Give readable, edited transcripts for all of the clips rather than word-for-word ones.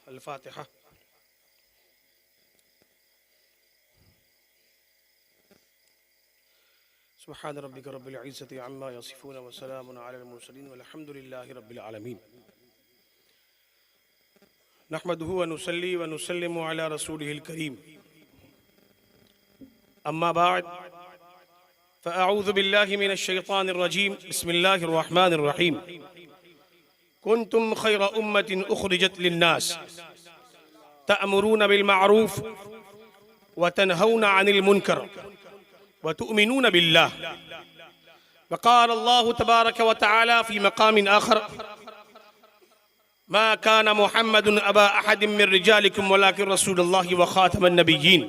अल-फातिहा। सुब्हान रब्बिक रब्बिल इज़्ज़ति अम्मा यसिफून व सलामुन अलल मुरसलीन वल्हम्दुलिल्लाहि रब्बिल आलमीन। नहमदुहु व नुसल्ली व नुसल्लिमु अला रसूलिहिल करीम। अम्मा बाद फ़अऊज़ु बिल्लाहि मिनश शैतानिर रजीम। बिस्मिल्लाहिर रहमानिर रहीम। कुन्तुम खैर उम्मतिन उखरिजत लिन्नास तअमुरून बिल मारूफ व तनहौना अनिल मुनकर व तुअमिनून बिल्लाह। वक़ाल अल्लाहु तबारक व तआला फ़ी मक़ामिन आख़र मा कान मुहम्मदुन अबा अहदिम मिन रिजालिकुम वलाकिन रसूलुल्लाहि व ख़ातमन नबिय्यीन।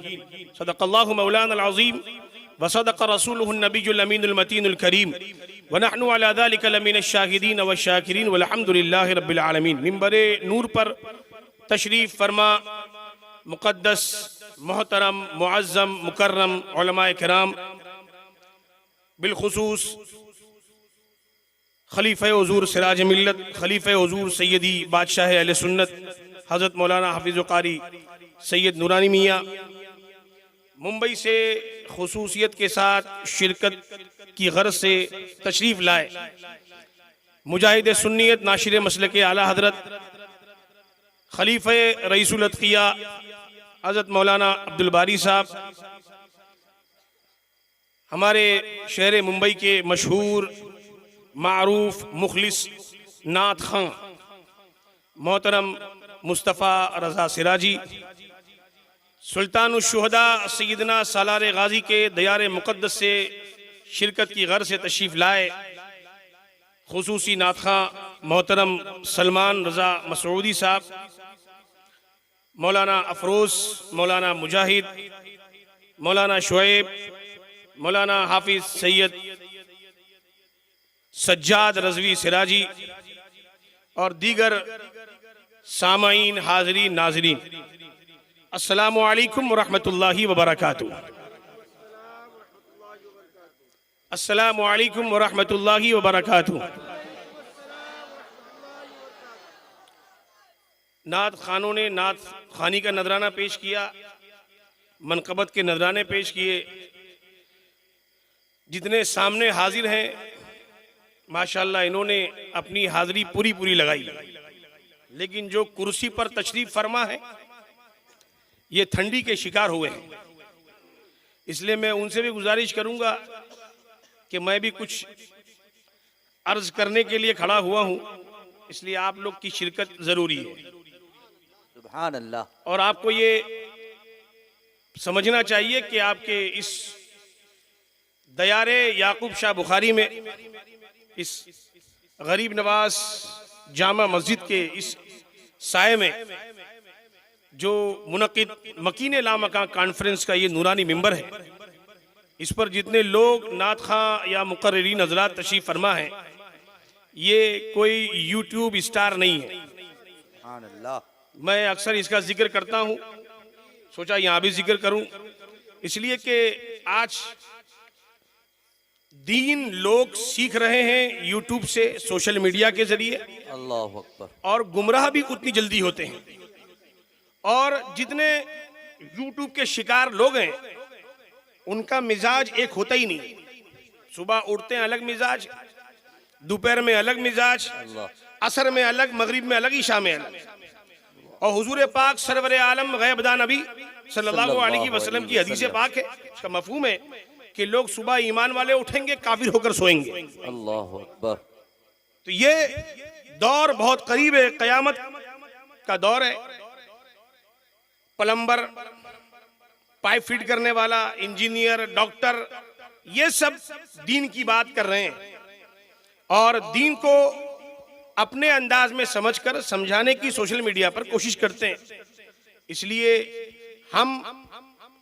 सदक़ल्लाहु मौलाना अज़ीम व सदक़ रसूलुहुन नबियुल अमीनुल मतीनुल करीम व नहनु अला ज़ालिका लमिनश शाहिदीन व शाकिरीन वल्हम्दुलिल्लाहि रब्बिल आलमीन। मिंबरे नूर पर तशरीफ़ फरमा मुक़द्दस मोहतरम मुअज़्ज़म मुकर्रम उलमाए किराम, बिलखुसूस खलीफ़े हुज़ूर सिराज मिल्लत, खलीफ़े हुज़ूर सैयदी बादशाह अहले सुन्नत हज़रत मौलाना हाफिज़ कारी सैयद नूरानी मियाँ मुंबई से खुसूसियत के साथ शिरकत की गर्ज से तशरीफ़ लाए। मुजाहिद सुन्नियत नाशिर मसलक आला हज़रत खलीफ़े रईसुल अत्क़िया हज़रत मौलाना अब्दुल बारी साहब, हमारे शहर मुंबई के मशहूर मारूफ मुखलिस नात खां मोहतरम मुस्तफ़ा रज़ा सिराजी, सुल्तानुश्शुहदा सैयदना सालार गाजी के दयार मुक़द्दस से शिरकत की गर्ज से तशरीफ़ लाए खुसूसी नात खां मोहतरम सलमान रज़ा मसऊदी साहब, मौलाना अफरोज़, मौलाना मुजाहिद, मौलाना शुएब, मौलाना हाफिज़ सैयद सज्जाद रज़वी सिराजी और दीगर सामाईन हाज़रीन नाज़रीन, अस्सलामु अलैकुम व रहमतुल्लाहि व बरकातुहू। अस्सलामु अलैकुम व रहमतुल्लाहि व बरकातुहू। नात खानों ने नात खानी का नजराना पेश किया, मनक़बत के नजराने पेश किए। जितने सामने हाजिर हैं माशाअल्लाह इन्होंने अपनी हाजिरी पूरी पूरी लगाई, लेकिन जो कुर्सी पर तशरीफ फरमा है ये ठंडी के शिकार हुए हैं। इसलिए मैं उनसे भी गुजारिश करूंगा कि मैं भी कुछ अर्ज करने के लिए खड़ा हुआ हूं, इसलिए आप लोग की शिरकत जरूरी है। सुभान अल्लाह। और आपको ये समझना चाहिए कि आपके इस दयारे याकूब शाह बुखारी में, इस गरीब नवाज जामा मस्जिद के इस साये में जो मुनक़िद मकीन लामकां कॉन्फ्रेंस का ये नूरानी मिंबर है, इस पर जितने लोग नात खां या मुकर्रिरीन हज़रात तशरीफ़ फरमा है, ये कोई यूट्यूब स्टार नहीं है। सुभान अल्लाह। मैं अक्सर इसका जिक्र करता हूँ, सोचा यहाँ भी जिक्र करूँ, इसलिए कि आज दीन लोग सीख रहे हैं यूट्यूब से, सोशल मीडिया के जरिए, अल्लाहु अकबर। और गुमराह भी उतनी जल्दी होते हैं। और जितने यूट्यूब के शिकार लोग हैं उनका मिजाज एक होता ही नहीं। सुबह उठते हैं अलग मिजाज, दोपहर में अलग मिजाज, असर में अलग, मगरिब में अलग, ईशा में अलग। और हुजूर पाक सरवर आलम गैबदा नबी सल्लल्लाहु अलैहि वसल्लम की हदीस पाक है, इसका मफहूम है कि लोग सुबह ईमान वाले उठेंगे, काफिर होकर सोएंगे। अल्लाहु अकबर। तो ये दौर बहुत करीब है, कयामत का दौर है। प्लम्बर, पाइप फिट करने वाला, इंजीनियर, डॉक्टर, ये सब दीन की बात कर रहे हैं और दीन को अपने अंदाज में समझकर समझाने की सोशल मीडिया पर कोशिश करते हैं। इसलिए हम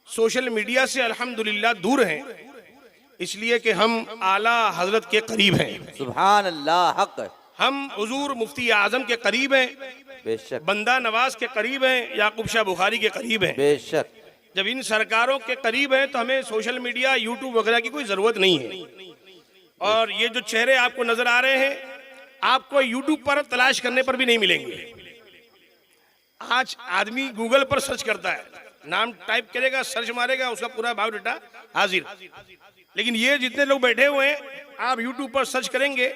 सोशल मीडिया से अल्हम्दुलिल्लाह दूर हैं, इसलिए कि हम आला हजरत के करीब हैं। सुभान अल्लाह। हक है। हम हुजूर मुफ्ती आजम के करीब हैं, बेशक। बंदा नवाज के करीब हैं, याकूब शाह बुखारी के करीब हैं। बेशक। जब इन सरकारों के करीब हैं तो हमें सोशल मीडिया, यूट्यूब वगैरह की कोई जरूरत नहीं है। और ये जो चेहरे आपको नजर आ रहे हैं आपको यूट्यूब पर तलाश करने पर भी नहीं मिलेंगे। आज आदमी गूगल पर सर्च करता है, नाम टाइप करेगा, सर्च मारेगा, उसका पूरा बायोडाटा हाजिर। लेकिन ये जितने लोग बैठे हुए हैं, आप यूट्यूब पर सर्च करेंगे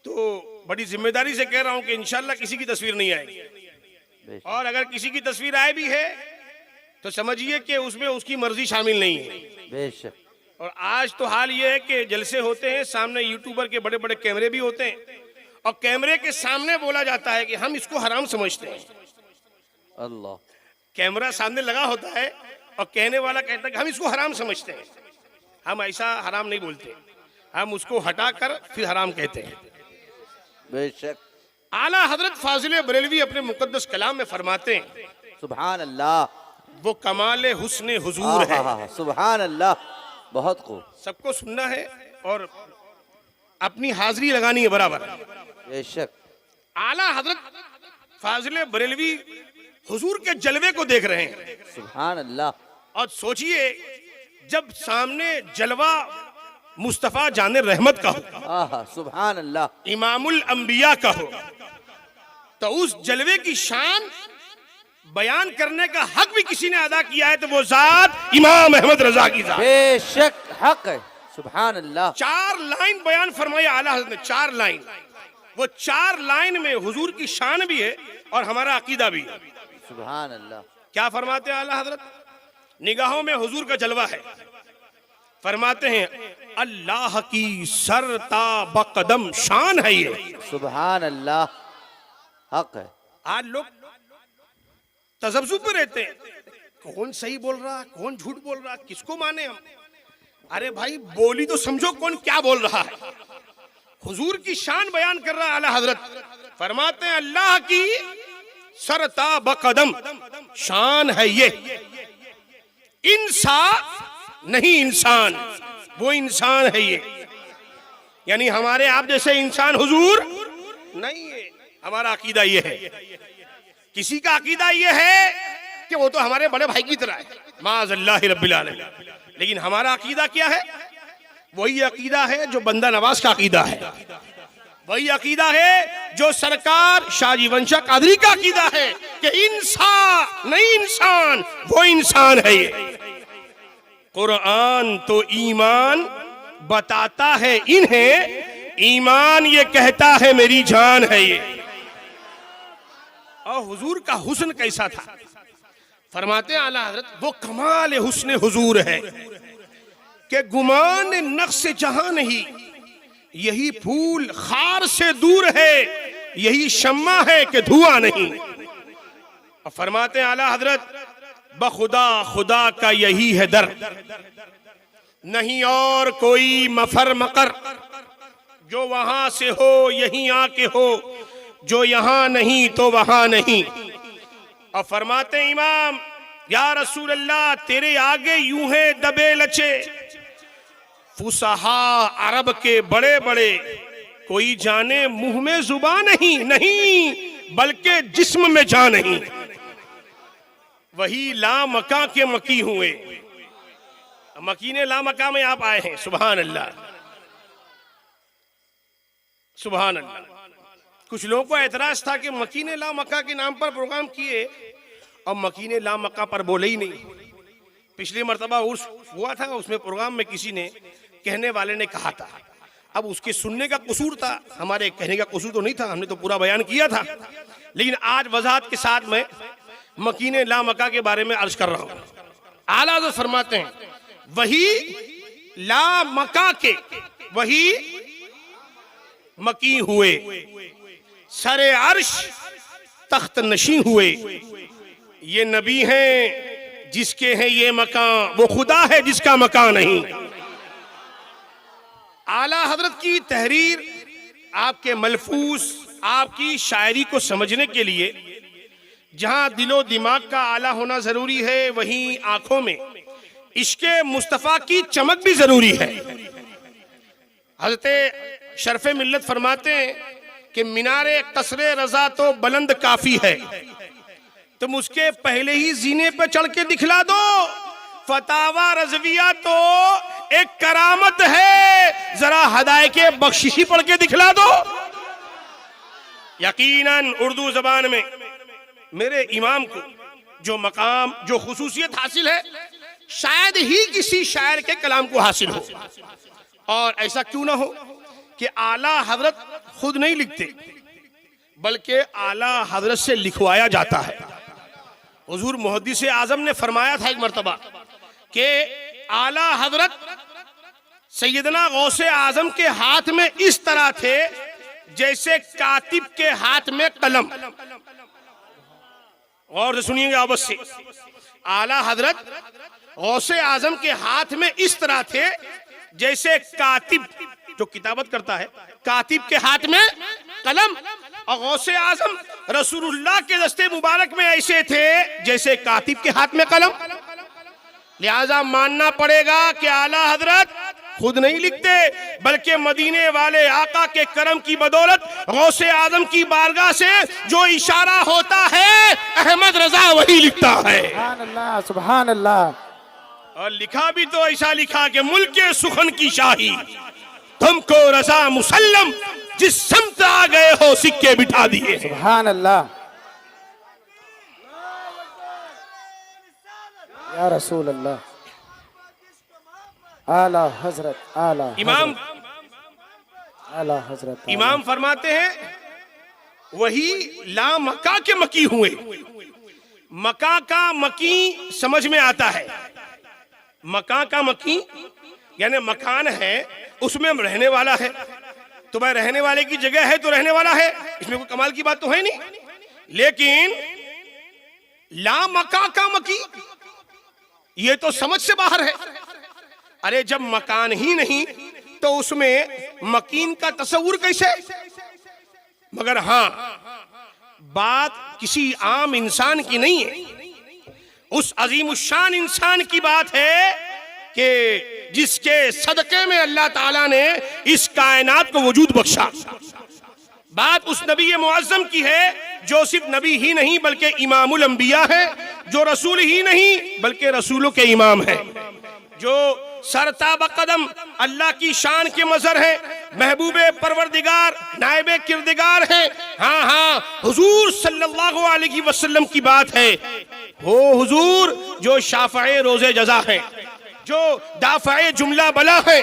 तो बड़ी जिम्मेदारी से कह रहा हूं कि इंशाल्लाह किसी की तस्वीर नहीं आएगी। बेशक और अगर किसी की तस्वीर आए भी है तो समझिए कि उसमें उसकी मर्जी शामिल नहीं है। बेशक और आज तो हाल ये है कि जलसे होते हैं, सामने यूट्यूबर के बड़े बड़े कैमरे भी होते हैं, और कैमरे के सामने बोला जाता है कि हम इसको हराम समझते हैं। अल्लाह। कैमरा सामने लगा होता है और कहने वाला कहता है कि हम इसको हराम समझते हैं। हम ऐसा हराम नहीं बोलते, हम उसको हटाकर फिर हराम कहते हैं। बेशक आला हजरत फाजिल बरेलवी अपने मुकद्दस कलाम में फरमाते हैं, सुभान अल्लाह। वो कमाल हुस्न हुजूर है। सुभान अल्लाह, बहुत खूब। सबको सुनना है और अपनी हाजिरी लगानी है बराबर। बेशक आला हजरत फाजिल बरेलवी हुजूर के जलवे को देख रहे हैं, सुभान अल्लाह। और सोचिए जब सामने जलवा मुस्तफा जाने रहमत का हो, सुभान अल्लाह। इमामुल अंबिया का हो, तो उस जलवे की शान बयान करने का हक भी किसी ने अदा किया है तो वो जात इमाम अहमद रजा की जात। बेशक हक है, सुभान अल्लाह। 4 लाइन बयान फरमाया आला हजरत ने, 4 लाइन। वो 4 लाइन में हुजूर की शान भी है और हमारा अकीदा भी है। सुभान अल्लाह। क्या फरमाते हैं आला हजरत? निगाहों में हुजूर का जलवा है। फरमाते हैं अल्लाह की सरता बकदम शान है ये। सुभान अल्लाह, हक है। आज लोग तजब्जुब में रहते हैं, कौन सही बोल रहा, कौन झूठ बोल रहा, किसको माने हम? अरे भाई बोली तो समझो कौन क्या बोल रहा है। हुजूर की शान बयान कर रहा है आला हजरत। फरमाते हैं अल्लाह की सरता बकदम शान है ये। इंसान नहीं इंसान, वो इंसान है ये। यानी हमारे आप जैसे इंसान हुजूर नहीं है। हमारा अकीदा ये है। किसी का अकीदा ये है कि वो तो हमारे बड़े भाई की तरह है, माज़अल्लाह रब्बिल आलमीन। लेकिन हमारा अकीदा क्या है? वही अकीदा है जो बंदा नवाज का अकीदा है, वही अकीदा है जो सरकार शाहजी वंशा कादरी का अकीदा है कि इंसान नहीं इंसान, वो इंसान है ये। कुरान तो ईमान बताता है इन्हें, ईमान ये कहता है मेरी जान है ये। और हुजूर का हुस्न कैसा था? फरमाते हैं आला हजरत वो कमाल हुस्न हुजूर है कि गुमान नक्श जहां नहीं, यही फूल खार से दूर है, यही शम्मा है कि धुआं नहीं। और फरमाते हैं आला हजरत बखुदा खुदा का यही है दर, नहीं और कोई मफर मकर, जो वहां से हो यहीं आके हो, जो यहां नहीं तो वहां नहीं। और फरमाते इमाम या रसूल अल्लाह तेरे आगे यूं है दबे लचे फुसहा अरब के बड़े बड़े, कोई जाने मुंह में जुबान नहीं, नहीं बल्कि जिस्म में जान नहीं। वही ला मका के मकी हुए, मकीने ला मका में आप आए हैं। सुभान अल्लाह, सुभान अल्लाह। कुछ लोगों को एतराज था कि मकीने ला मका के नाम पर प्रोग्राम किए और मकीने ला मका पर बोले ही नहीं। पिछली मर्तबा उर्स हुआ था, उसमें प्रोग्राम में किसी ने, कहने वाले ने कहा था, अब उसके सुनने का कसूर था, हमारे कहने का कसूर तो नहीं था, हमने तो पूरा बयान किया था। लेकिन आज वजाहत के साथ मैं मकीने ला मका के बारे में अर्ज कर रहा हूं। आला हज़रत फरमाते हैं वही ला मका के वही मकी हुए, सरे अर्श तख्त नशी हुए। ये नबी हैं जिसके हैं ये मकान, वो खुदा है जिसका मकान नहीं। आला हजरत की तहरीर, आपके मलफूज, आपकी शायरी को समझने के लिए जहां दिलो दिमाग का आला होना जरूरी है, वहीं आंखों में इश्के मुस्तफा की चमक भी जरूरी है। हजरत शरफे मिल्लत फरमाते हैं कि मीनारे कसरे रजा तो बुलंद काफी है, तुम उसके पहले ही जीने पे चढ़ के दिखला दो। फतावा रजविया तो एक करामत है, जरा हदायत के बख्शिशी पढ़ के दिखला दो। यकीनन उर्दू जबान में मेरे इमाम को जो मकाम, जो खुसूसियत हासिल है, शायद ही किसी शायर के कलाम को हासिल हो। और ऐसा क्यों ना हो कि आला हजरत खुद नहीं लिखते, बल्कि आला हजरत से लिखवाया जाता है। हुजूर मुहद्दिस आजम ने फरमाया था एक मर्तबा कि आला हजरत सैयदना गौसे आजम के हाथ में इस तरह थे जैसे कातिब के हाथ में कलम। और से सुनिएगा अवश्य, आला हजरत गौसे आजम के हाथ में इस तरह थे जैसे कातिब, जो किताबत करता है, कातिब के हाथ में कलम, और गौसे आजम रसूलुल्लाह के दस्ते मुबारक में ऐसे थे जैसे कातिब के हाथ में कलम। लिहाजा मानना पड़ेगा कि आला हजरत खुद नहीं लिखते, बल्कि मदीने वाले आका के करम की बदौलत गौसे आजम की बारगाह से जो इशारा होता है, अहमद रजा वही लिखता है। सुभान अल्लाह, सुभान अल्लाह। और लिखा भी तो ऐसा लिखा कि मुल्क के सुखन की शाही, तुमको रजा मुसल्लम, जिस समत आ गए हो सिक्के बिठा दिए। सुभान अल्लाह, या रसूल अल्लाह, आला हजरत, आला इमाम आला हजरत। इमाम फरमाते हैं वही ला मक्का के मकी हुए। मक्का का मकी समझ में आता है। मक्का का मकी यानी मकान है, उसमें रहने वाला है, तो भाई रहने वाले की जगह है तो रहने वाला है, इसमें कोई कमाल की बात तो है नहीं। लेकिन ला मक्का का मकी, ये तो समझ से बाहर है। अरे जब मकान ही नहीं तो उसमें मकीन का तस्वुर कैसे? मगर हाँ, बात किसी आम इंसान की नहीं है, उस अजीमुशान इंसान की बात है कि जिसके सदके में अल्लाह ताला ने इस कायनात को वजूद बख्शा। बात उस नबी मुअज्जम की है जो सिर्फ नबी ही नहीं बल्कि इमामुल अंबिया है, जो रसूल ही नहीं बल्कि रसूलों के इमाम है, जो सरताब कदम अल्लाह की शान के मजहर है, महबूबे परवरदिगार, नायबे किरदिगार है। हाँ हाँ, हुजूर सल्लल्लाहु अलैहि वसल्लम की बात है। वो हुजूर जो शाफ़ए रोज़े जज़ा है, जो दाफ़ए जुमला बला है,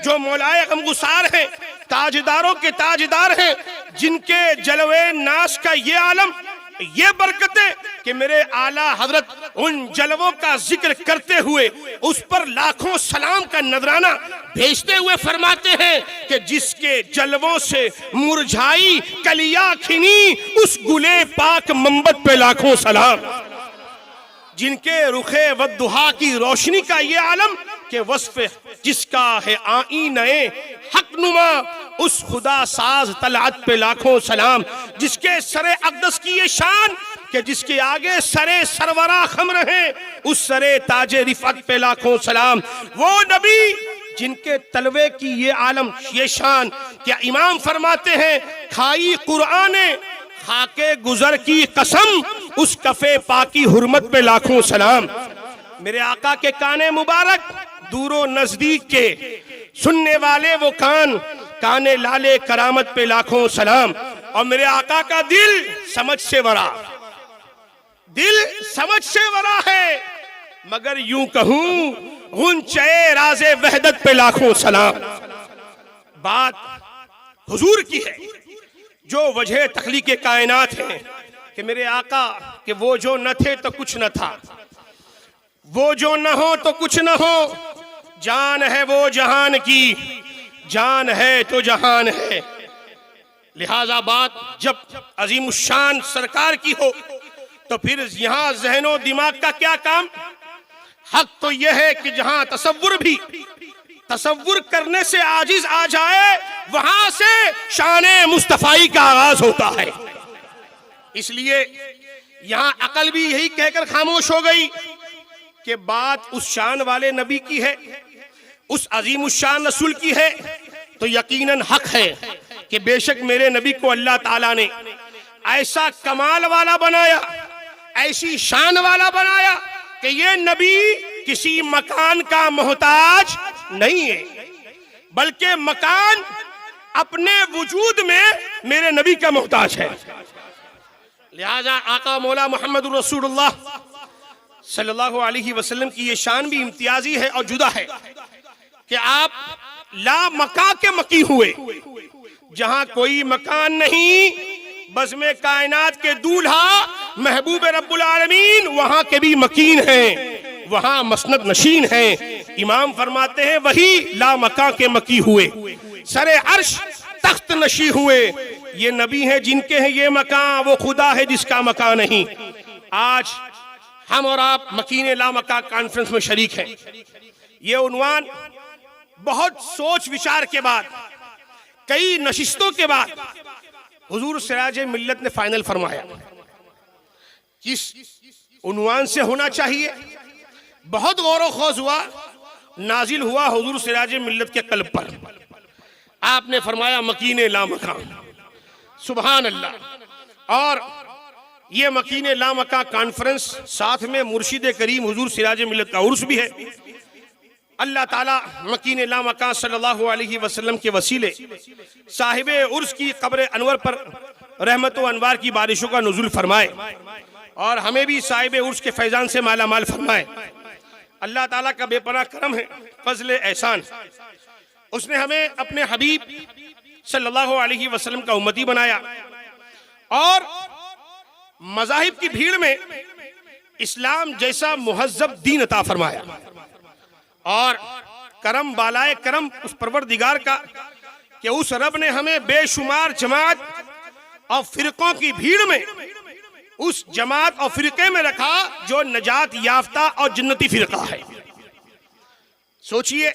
जो मौलाए गमगुसार है, ताजदारों के ताजदार हैं, जिनके जलवे नाश का ये आलम, ये बरकतें कि मेरे आला हजरत उन जलवों का जिक्र करते हुए उस पर लाखों सलाम का नजराना भेजते हुए फरमाते हैं कि जिसके जलवों से मुरझाई कलियां खिनी, उस गुले पाक मंबत पे लाखों सलाम। जिनके रुखे वद्दुहा की रोशनी का ये आलम के वस्फ जिसका है आईने हकनुमा, उस खुदा साज तलअत पे लाखों सलाम। जिसके सरे अक़दस की ये शान कि जिसके आगे सरे सरवरा खम रहे, उस सरे ताजे रिफत पे लाखों सलाम। वो नबी जिनके तलवे की ये आलम, ये शान, क्या इमाम फरमाते हैं खाई कुराने खाके गुजर की कसम, उस कफे पाकी हुर्मत पे लाखों सलाम। मेरे आका के काने मुबारक दूरो नजदीक के सुनने वाले वो कान, काने लाले करामत पे लाखों सलाम। और मेरे आका का दिल समझ से वरा, दिल समझ से वरा है, मगर यूं कहूं गुंचे राजे वहदत पे लाखों सलाम। बात हुजूर की है जो वजह तखलीक कायनात है कि मेरे आका कि वो जो न थे तो कुछ न था, वो जो न हो तो कुछ न हो, जान है वो जहान की, जान है तो जहान है। लिहाजा बात जब अजीमुशान सरकार की हो तो फिर यहाँ जहनो दिमाग का क्या काम? हक तो यह है कि जहां तसव्वुर भी तसव्वुर करने से आजिज आ जाए, वहां से शाने मुस्तफाई का आगाज होता है। इसलिए यहां अकल भी यही कहकर खामोश हो गई कि बात उस शान वाले नबी की है, उस अजीम शान रसूल की है, तो यकीनन हक है कि बेशक मेरे नबी को अल्लाह ताला ने ऐसा कमाल वाला बनाया, ऐसी शान वाला बनाया कि ये नबी किसी मकान का मोहताज नहीं है, बल्कि मकान अपने वजूद में मेरे नबी का मोहताज है। लिहाजा आका मौला मोहम्मद रसूलुल्लाह सल्लल्लाहु अलैहि वसल्लम की ये शान भी इम्तियाजी है और जुदा है कि आप ला मका के मकी हुए, जहां कोई मकान नहीं, बस में कायनात के दूल्हा महबूब रब्बुल आलमीन वहां के भी मकीन हैं, वहां मसनद नशीन हैं। इमाम फरमाते हैं वही ला मका के मकी हुए, सरे अर्श तख्त नशी हुए। ये नबी हैं जिनके हैं ये मकान, वो खुदा है जिसका मकान नहीं। आज हम और आप मकीन ला मका कॉन्फ्रेंस में शरीक हैं। ये उन्वान बहुत सोच विचार के बाद, कई नशिस्तों के बाद हुजूर सिराज मिल्लत ने फाइनल फरमाया। किस उन्वान से होना चाहिए? बहुत गौर खोज हुआ, नाजिल हुआ हुजूर सिराज मिल्लत के कल्ब पर। आपने फरमाया मकीन ला मका, सुभान अल्लाह। और ये मकीन ला मका कॉन्फ्रेंस साथ में मुर्शिद करीम हुजूर सिराज मिल्लत का उर्स भी है। अल्लाह ताला मकीन ला मका सल्लल्लाहु अलैहि वसल्लम के वसीले साहिबे उर्स की कब्र अनवर पर रहमत व अनवार की बारिशों का नुज़ुल फरमाए और हमें भी साहिबे उर्स के फैजान से माला माल फरमाए। अल्लाह ताला का बेपनाह करम है, फजल एहसान। उसने हमें अपने हबीब सल्लल्लाहु अलैहि वसल्लम का उम्मती बनाया और मज़ाहिब की भीड़ में इस्लाम जैसा मुहज्जब दीन अता फरमाया। और करम बालाए करम उस परवरदिगार का कि उस रब ने हमें बेशुमार जमात और फिरकों की भीड़ में उस जमात और फिरके में रखा जो नजात याफ्ता और जन्नती फिरका है। सोचिए,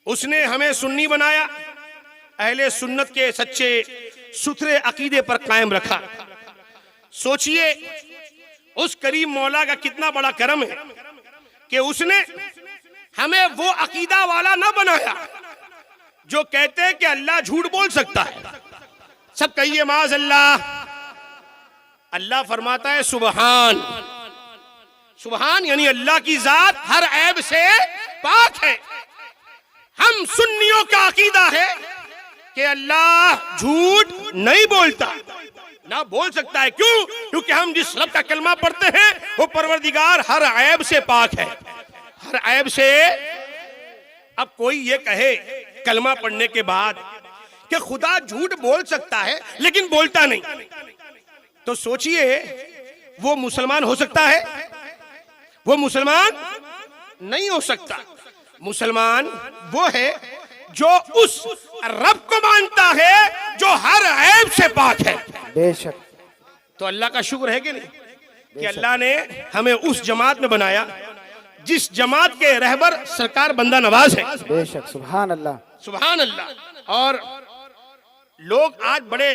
उसने हमें सुन्नी बनाया, अहले सुन्नत के सच्चे सुथरे अकीदे पर कायम रखा। सोचिए उस करीम मौला का कितना बड़ा करम है कि उसने हमें वो अकीदा वाला ना बनाया जो कहते हैं कि अल्लाह झूठ बोल सकता है। सब कहिए माज अल्लाह। अल्लाह फरमाता है सुबहान। सुबहान यानी अल्लाह की जात हर ऐब से पाक है। हम सुन्नियों का अकीदा है कि अल्लाह झूठ नहीं बोलता, ना बोल सकता है। क्यों? क्योंकि हम जिस रब का कलमा पढ़ते हैं वो परवरदिगार हर ऐब से पाक है, हर ऐब से। अब कोई ये कहे कलमा पढ़ने के बाद कि खुदा झूठ बोल सकता है लेकिन बोलता नहीं, तो सोचिए वो मुसलमान हो सकता है? वो मुसलमान नहीं हो सकता। मुसलमान वो है जो उस रब को मानता है जो हर ऐब से पाक है। बेशक। तो अल्लाह का शुक्र है कि नहीं कि अल्लाह ने हमें उस जमात में बनाया जिस जमात के रहबर सरकार बंदा नवाज है। बेशक। सुभान अल्लाह, सुभान अल्लाह। और लोग आज बड़े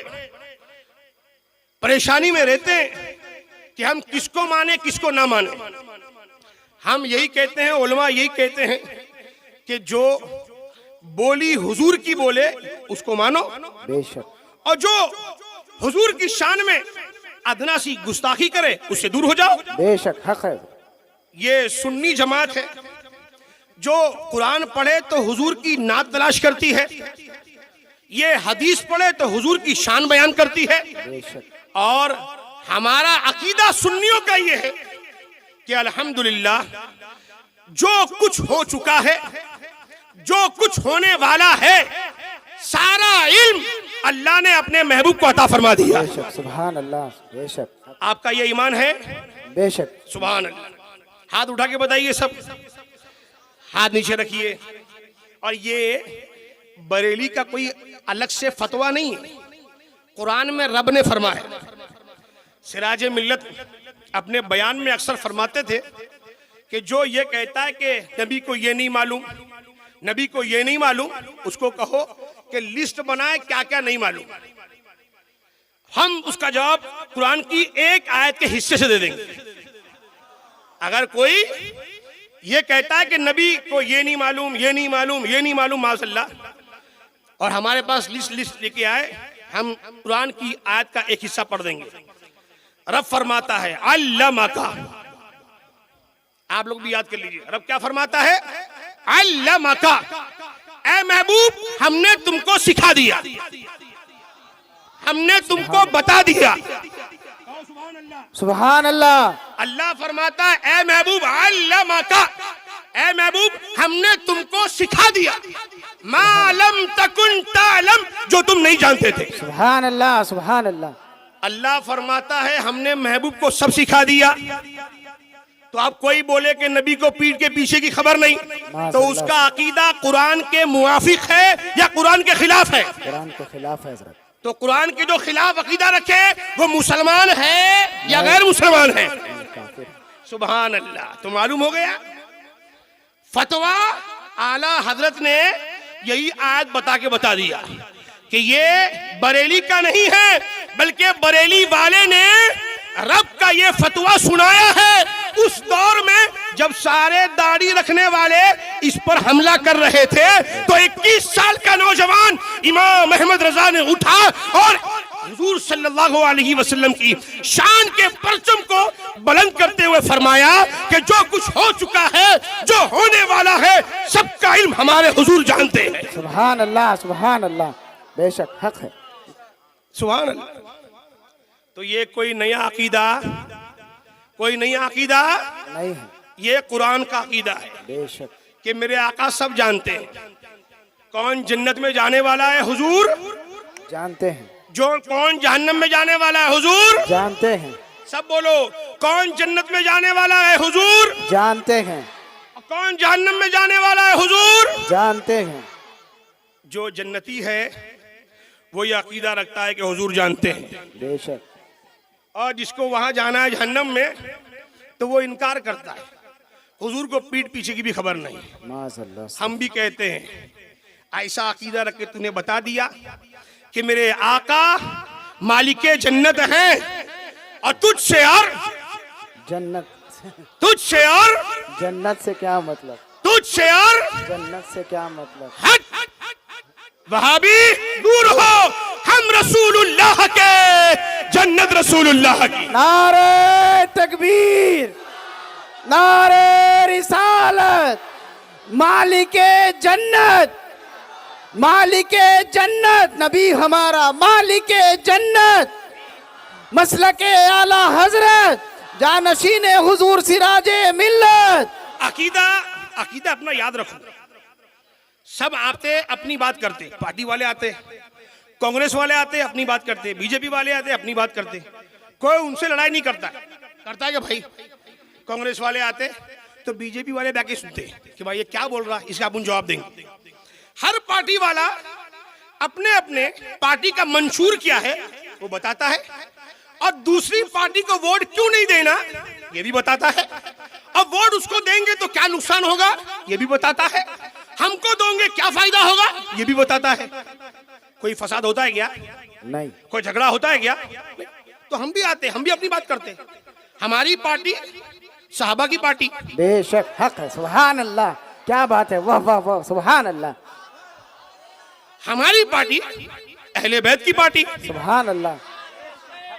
परेशानी में रहते हैं कि हम किसको माने किसको ना माने। हम यही कहते हैं, उलमा यही कहते हैं कि जो बोली हुजूर की बोले उसको मानो, बेशक। और जो हुजूर की शान में अदना सी गुस्ताखी करे उससे दूर हो जाओ। बेशक हक है। ये सुन्नी जमात है जो कुरान पढ़े तो हुजूर की नात तलाश करती है, ये हदीस पढ़े तो हुजूर की शान बयान करती है। बेशक। और हमारा अकीदा सुन्नियों का ये है कि अल्हम्दुलिल्लाह जो कुछ हो चुका है, जो कुछ होने वाला है, सारा इल्म अल्लाह ने अपने महबूब को अता फरमा दिया। बेशक। सुभान अल्लाह। बेशक। आपका ये ईमान है? बेशक। सुभान अल्लाह। हाथ उठा के बताइए सब, हाथ नीचे रखिए। और ये बरेली का कोई अलग से फतवा नहीं है, कुरान में रब ने फरमाया। सिराज मिल्लत अपने बयान में अक्सर फरमाते थे कि जो ये कहता है कि नबी को ये नहीं मालूम, नबी को ये नहीं मालूम, उसको कहो कि लिस्ट बनाए क्या क्या नहीं मालूम। हम उसका जवाब कुरान की एक आयत के हिस्से से दे देंगे। अगर कोई ये कहता है कि नबी को ये नहीं मालूम, ये नहीं मालूम, ये नहीं मालूम, माशअल्लाह, और हमारे पास लिस्ट लेके आए, हम कुरान की आयत का एक हिस्सा पढ़ देंगे। रब फरमाता है अल्लामा का, आप लोग भी याद कर लीजिए, रब क्या फरमाता है? अल्लामा का, ऐ महबूब हमने तुमको सिखा दिया, हमने तुमको बता दिया। सुभान अल्लाह। अल्लाह फरमाता है ए महबूब अल्लमाका, ए महबूब हमने तुमको सिखा दिया मालम तकुन तालम, जो तुम नहीं जानते थे। सुभान अल्लाह, सुभान अल्लाह। अल्लाह फरमाता है हमने महबूब को सब सिखा दिया। तो आप कोई बोले कि नबी को पीठ के पीछे की खबर नहीं, तो उसका अकीदा कुरान के मुआफिक है या कुरान के खिलाफ है? कुरान के खिलाफ है हजरत। तो कुरान के जो खिलाफ अकीदा रखे वो मुसलमान है या गैर मुसलमान है? सुभान अल्लाह। तो मालूम हो गया फतवा आला हजरत ने यही आयत बता के बता दिया कि ये बरेली का नहीं है, बल्कि बरेली वाले ने रब का ये फतवा सुनाया है उस दौर में जब सारे दाढ़ी रखने वाले इस पर हमला कर रहे थे। तो 21 साल का नौजवान इमाम अहमद रजा ने उठा और हुजूर सल्लल्लाहु अलैहि वसल्लम की शान के परचम को बुलंद करते हुए फरमाया कि जो कुछ हो चुका है, जो होने वाला है, सबका इल्म हमारे हुजूर जानते हैं। सुभान अल्लाह, सुभान अल्लाह। बेशक हक है। सुभान अल्लाह। तो ये कोई नया अकीदा, कोई नया अकीदा नहीं है, ये कुरान का अकीदा है बेशक। कि मेरे आका सब जानते हैं। कौन जन्नत में जाने वाला है हुजूर जानते हैं, जो कौन जहन्नम में जाने वाला है हुजूर जानते हैं, सब बोलो। कौन जन्नत में जाने वाला है हुजूर जानते हैं, कौन जहन्नम में जाने वाला है हुजूर जानते हैं। जो जन्नती है वो ये अकीदा रखता है कि हुजूर जानते हैं, बेशक। और जिसको वहां जाना है जहन्नम में तो वो इनकार करता है, हुजूर को पीठ पीछे की भी खबर नहीं। माज़अल्लाह। हम भी कहते हैं ऐसा अकीदा रख के तूने बता दिया कि मेरे आका मालिके जन्नत हैं और तुझसे और जन्नत, तुझसे और जन्नत से क्या मतलब? तुझसे और जन्नत से क्या मतलब? हट वहाबी दूर हो, हम रसूलुल्लाह के, जन्नत रसूलुल्लाह की। नारे तकबीर, नारे रिसालत, मालिके जन्नत, मालिके जन्नत, नबी हमारा मालिके जन्नत, मसलके आला हजरत, जानशीने हुजूर सिराजे मिल्लत। अकीदा अकीदा अपना याद रखो। सब आते अपनी बात करते, पार्टी वाले आते, कांग्रेस वाले आते अपनी बात करते, बीजेपी वाले आते अपनी बात करते, कोई उनसे लड़ाई नहीं करता। करता है कि भाई कांग्रेस वाले आते तो बीजेपी वाले बैठे सुनते कि भाई ये क्या बोल रहा है, इसका अपन जवाब देंगे। हर पार्टी वाला अपने अपने पार्टी का मंशूर क्या है वो बताता है, और दूसरी पार्टी को वोट क्यों नहीं देना ये भी बताता है। अब वोट उसको देंगे तो क्या नुकसान होगा ये भी बताता है, हमको दोगे क्या फायदा होगा ये भी बताता है। कोई फसाद होता है क्या? नहीं। कोई झगड़ा होता है क्या? नहीं। तो हम भी आते, हम भी अपनी बात करते। हमारी पार्टी सहाबा की पार्टी। बेशक हक है। सुभान अल्लाह, क्या बात है, वाह वाह वाह, सुभान अल्लाह। हमारी पार्टी अहले बैत की पार्टी। सुभान अल्लाह।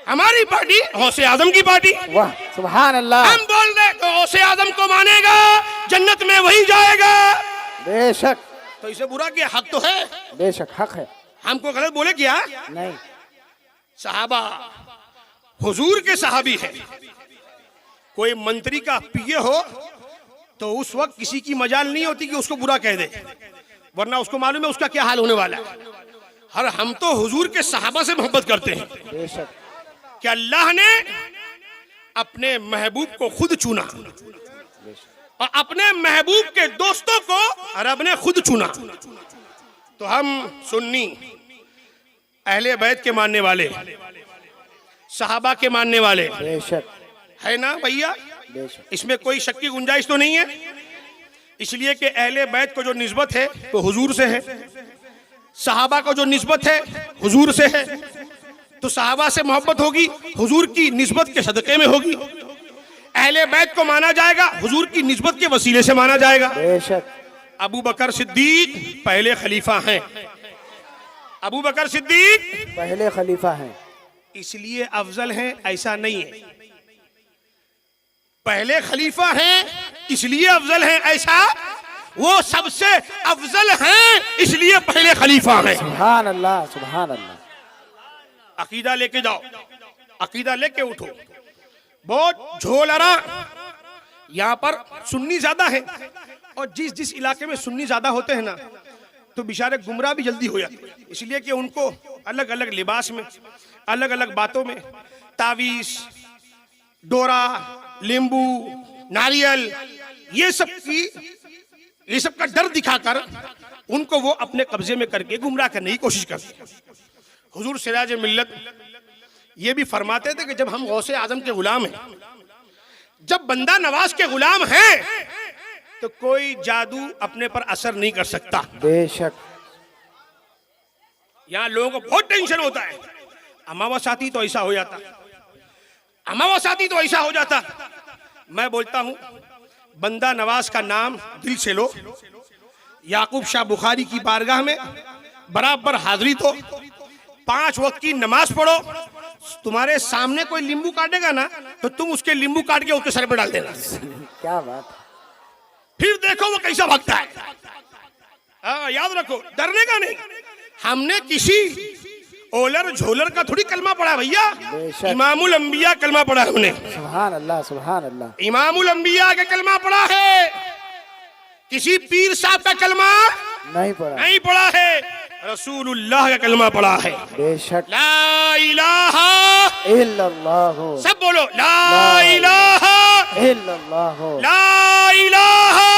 हमारी पार्टी गौसे आजम की पार्टी। वाह सुभान अल्लाह। हम बोल रहे तो गौसे आजम को मानेगा जन्नत में वही जाएगा। बेशक। तो इसे बुरा किया, हक तो है, बेशक हक है। हमको गलत बोले क्या? नहीं। सहाबा हुजूर के सहाबी है। कोई मंत्री का पीए हो तो उस वक्त किसी की मजाल नहीं होती कि उसको बुरा कह दे, वरना उसको मालूम है उसका क्या हाल होने वाला है। हर हम तो हुजूर के सहाबा से मोहब्बत करते हैं बेशक। कि अल्लाह ने अपने महबूब को खुद चुना और अपने महबूब के दोस्तों को रब ने खुद चुना। तो हम सुन्नी अहले बैत के मानने वाले, सहाबा के मानने वाले बेशक है ना भैया? बेशक। इसमें कोई शक की गुंजाइश तो नहीं है। इसलिए कि अहले बैत को जो निस्बत है वो हुजूर से है, सहाबा को जो निस्बत है हुजूर से है, तो सहाबा से मोहब्बत होगी हुजूर की निस्बत के सदक़े में होगी। अहले बैत को माना जाएगा हुजूर की निस्बत के वसीले से माना जाएगा। बेशक। अबू बकर सिद्दीक पहले खलीफा हैं, अबू बकर सिद्दीक पहले खलीफा हैं, इसलिए अफजल हैं ऐसा नहीं है। पहले खलीफा हैं इसलिए अफजल हैं ऐसा, वो सबसे अफजल हैं इसलिए पहले खलीफा हैं। सुभान अल्लाह, सुभान अल्लाह। अकीदा लेके जाओ। अकीदा लेके उठो। बहुत झोलरा, यहाँ पर सुन्नी ज्यादा है, और जिस जिस इलाके में सुन्नी ज्यादा होते हैं ना, तो बेचारे गुमराह भी जल्दी हो जाते हैं, इसलिए कि उनको अलग अलग लिबास में, अलग अलग बातों में, तावीज, डोरा, नींबू, नारियल, ये सब का डर दिखाकर उनको वो अपने कब्जे में करके गुमराह करने की कोशिश करते हैं। हुजूर सिराज मिल्लत ये भी फरमाते थे कि जब हम गौसे आजम के गुलाम हैं, जब बंदा नवाज के गुलाम हैं, तो कोई जादू अपने पर असर नहीं कर सकता। बेशक। यहाँ लोगों को बहुत टेंशन होता है, अमावस आती तो ऐसा हो जाता, अमावस आती तो ऐसा हो जाता। मैं बोलता हूं, बंदा नवाज का नाम दिल से लो, याकूब शाह बुखारी की बारगाह में बराबर हाजिरी तो, 5 वक्त की नमाज पढ़ो, तुम्हारे सामने कोई नींबू काटेगा ना, तो तुम उसके नींबू काट के उसके सर पे डाल देना। क्या बात है। फिर देखो वो कैसा भागता है। याद रखो, डरने का नहीं। हमने किसी ओलर झोलर का थोड़ी कलमा पढ़ा भैया, इमामुल अंबिया कलमा पढ़ा है हमने। सुभान अल्लाह, सुभान अल्लाह। इमामुल अंबिया का कलमा पढ़ा है, किसी पीर साहब का कलमा नहीं पढ़ा है, रसूलुल्लाह का कलमा पढ़ा है। बेशक। ला इलाहा इल्लल्लाह। सब बोलो, ला इलाहा इल्लल्लाह। ला इलाहा,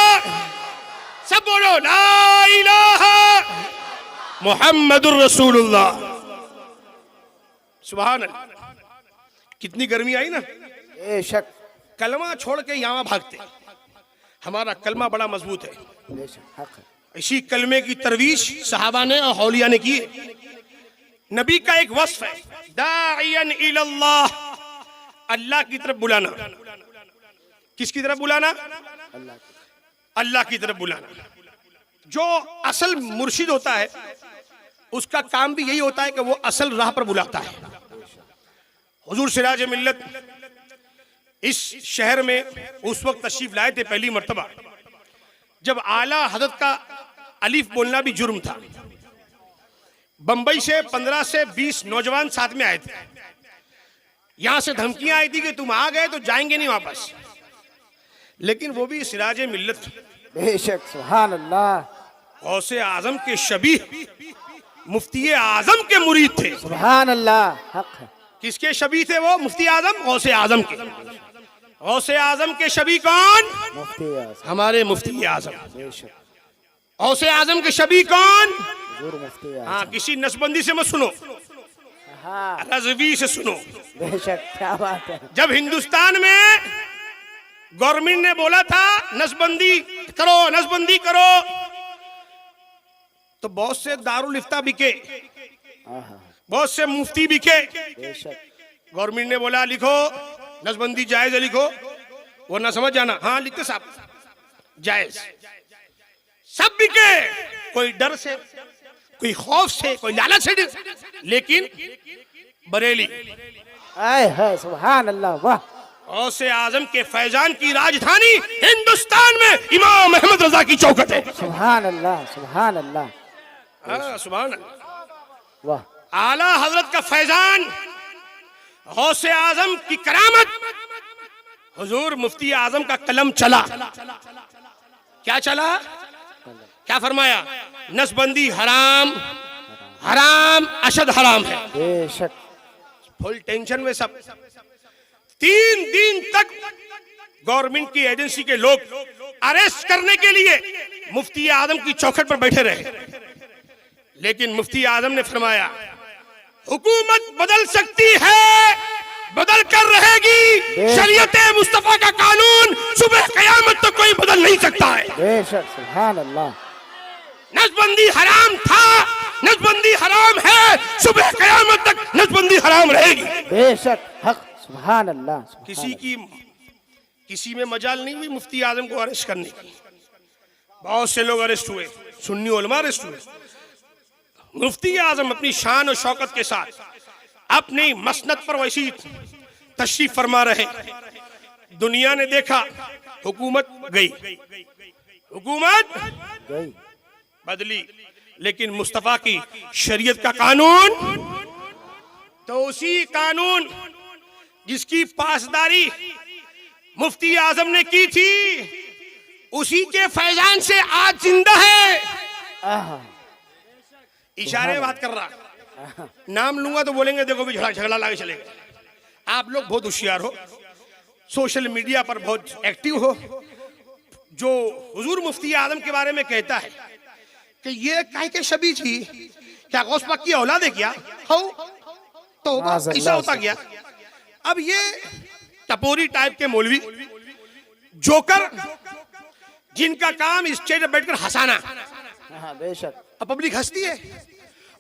सब बोलो, ला इलाहा मुहम्मदुर रसूलुल्लाह। सुभान अल्लाह। कितनी गर्मी आई ना, बेशक। कलमा छोड़ के यहाँ भागते। हमारा कलमा बड़ा मजबूत है, बेशक हक है। इसी कलमे की तरवीज सहाबा ने और हौलिया ने की। नबी का एक वस्फ है, दाइयन इलल्लाह, अल्लाह की तरफ बुलाना। किसकी तरफ बुलाना? अल्लाह की तरफ बुलाना। जो असल मुर्शिद होता है, उसका काम भी यही होता है कि वो असल राह पर बुलाता है। हुजूर सिराज मिल्लत इस शहर में उस वक्त तशरीफ लाए थे पहली मर्तबा, जब आला हजरत का अलीफ बोलना भी जुर्म था। बंबई से 15 से 20 नौजवान साथ में आए थे। यहां से धमकियां आई थी कि तुम आ गए तो जाएंगे नहीं वापस, लेकिन वो भी सिराज मिल्लत, बेशक। सुभान अल्लाह। गौसे आजम के शबीह, मुफ्ती आजम के मुरीद थे। सुभान अल्लाह हक है। किसके शबीह थे वो? मुफ्ती आजम, गौसे आजम के। गौसे आजम के शबीह कौन? मुफ्ती आजम। हमारे मुफ्ती आजम। बेशक। गौसे आजम के शबीह कौन? हुजूर मुफ्ती आजम। हाँ, किसी नसबंदी से मत सुनो, हाँ रज़वी से सुनो। बेशक। क्या बात है। जब हिंदुस्तान में गवर्नमेंट ने बोला था नसबंदी करो, नसबंदी करो, तो बहुत से दारुल इफ्ता बिके, बहुत से मुफ्ती बिके। बेशक। गवर्नमेंट ने बोला लिखो नसबंदी जायज है, लिखो, वरना समझ जाना। हाँ लिखते साहब, जायज। सब बिके, कोई डर से, कोई खौफ से, कोई लालच से, लेकिन बरेली, आए है। सुभान अल्लाह। वाह। गौसे आजम के फैजान की राजधानी हिंदुस्तान में इमाम अहमद रजा की चौखट है। सुभान अल्लाह, सुभान अल्लाह। हाँ, सुभान अल्लाह। वाह। आला हजरत का फैजान, गौसे आजम की करामत, हुजूर मुफ्ती आजम का कलम चला। क्या चला? क्या फरमाया? नसबंदी हराम, हराम अशद हराम है। बेशक। फुल टेंशन में सब। 3 दिन तक गवर्नमेंट की एजेंसी के लोग अरेस्ट करने के लिए मुफ्ती आजम की चौखट पर बैठे रहे, लेकिन मुफ्ती आजम ने फरमाया हुकूमत बदल सकती है, बदल कर रहेगी, शरीयत मुस्तफा का कानून सुबह कयामत तक कोई बदल नहीं सकता है। बेशक। सुभान अल्लाह। नसबंदी हराम था, नसबंदी हराम है, सुबह कयामत तक नसबंदी हराम रहेगी। बेशक हक। सुभान अल्लाह। किसी में मजाल नहीं हुई मुफ्ती आजम को अरेस्ट करने की। बहुत से लोग अरेस्ट हुए, सुन्नी उलमा अरेस्ट हुए। मुफ्ती आजम अपनी शान और शौकत के साथ अपनी मसनद पर वैसी तशरीफ फरमा रहे। दुनिया ने देखा, हुकूमत गई, हुकूमत गई, बदली, लेकिन मुस्तफा की शरीयत का कानून, तो उसी कानून जिसकी पासदारी मुफ्ती आजम ने की थी, उसी के फैजान से आज जिंदा है। आहा, इशारे बात कर रहा, नाम लूंगा तो बोलेंगे देखो भी झगड़ा लाके चलेगा। आप लोग बहुत होशियार हो, सोशल मीडिया पर बहुत एक्टिव हो। जो हुजूर मुफ्ती आजम के बारे में कहता है कि ये काहे के शबी थी, क्या गौस पाक की औलाद है क्या? हो तो ऐसा होता गया। अब ये टपोरी टाइप के मौलवी जोकर, जिनका काम स्टेज पर बैठकर हंसाना, हाँ, बेशक। अब पब्लिक हंसती है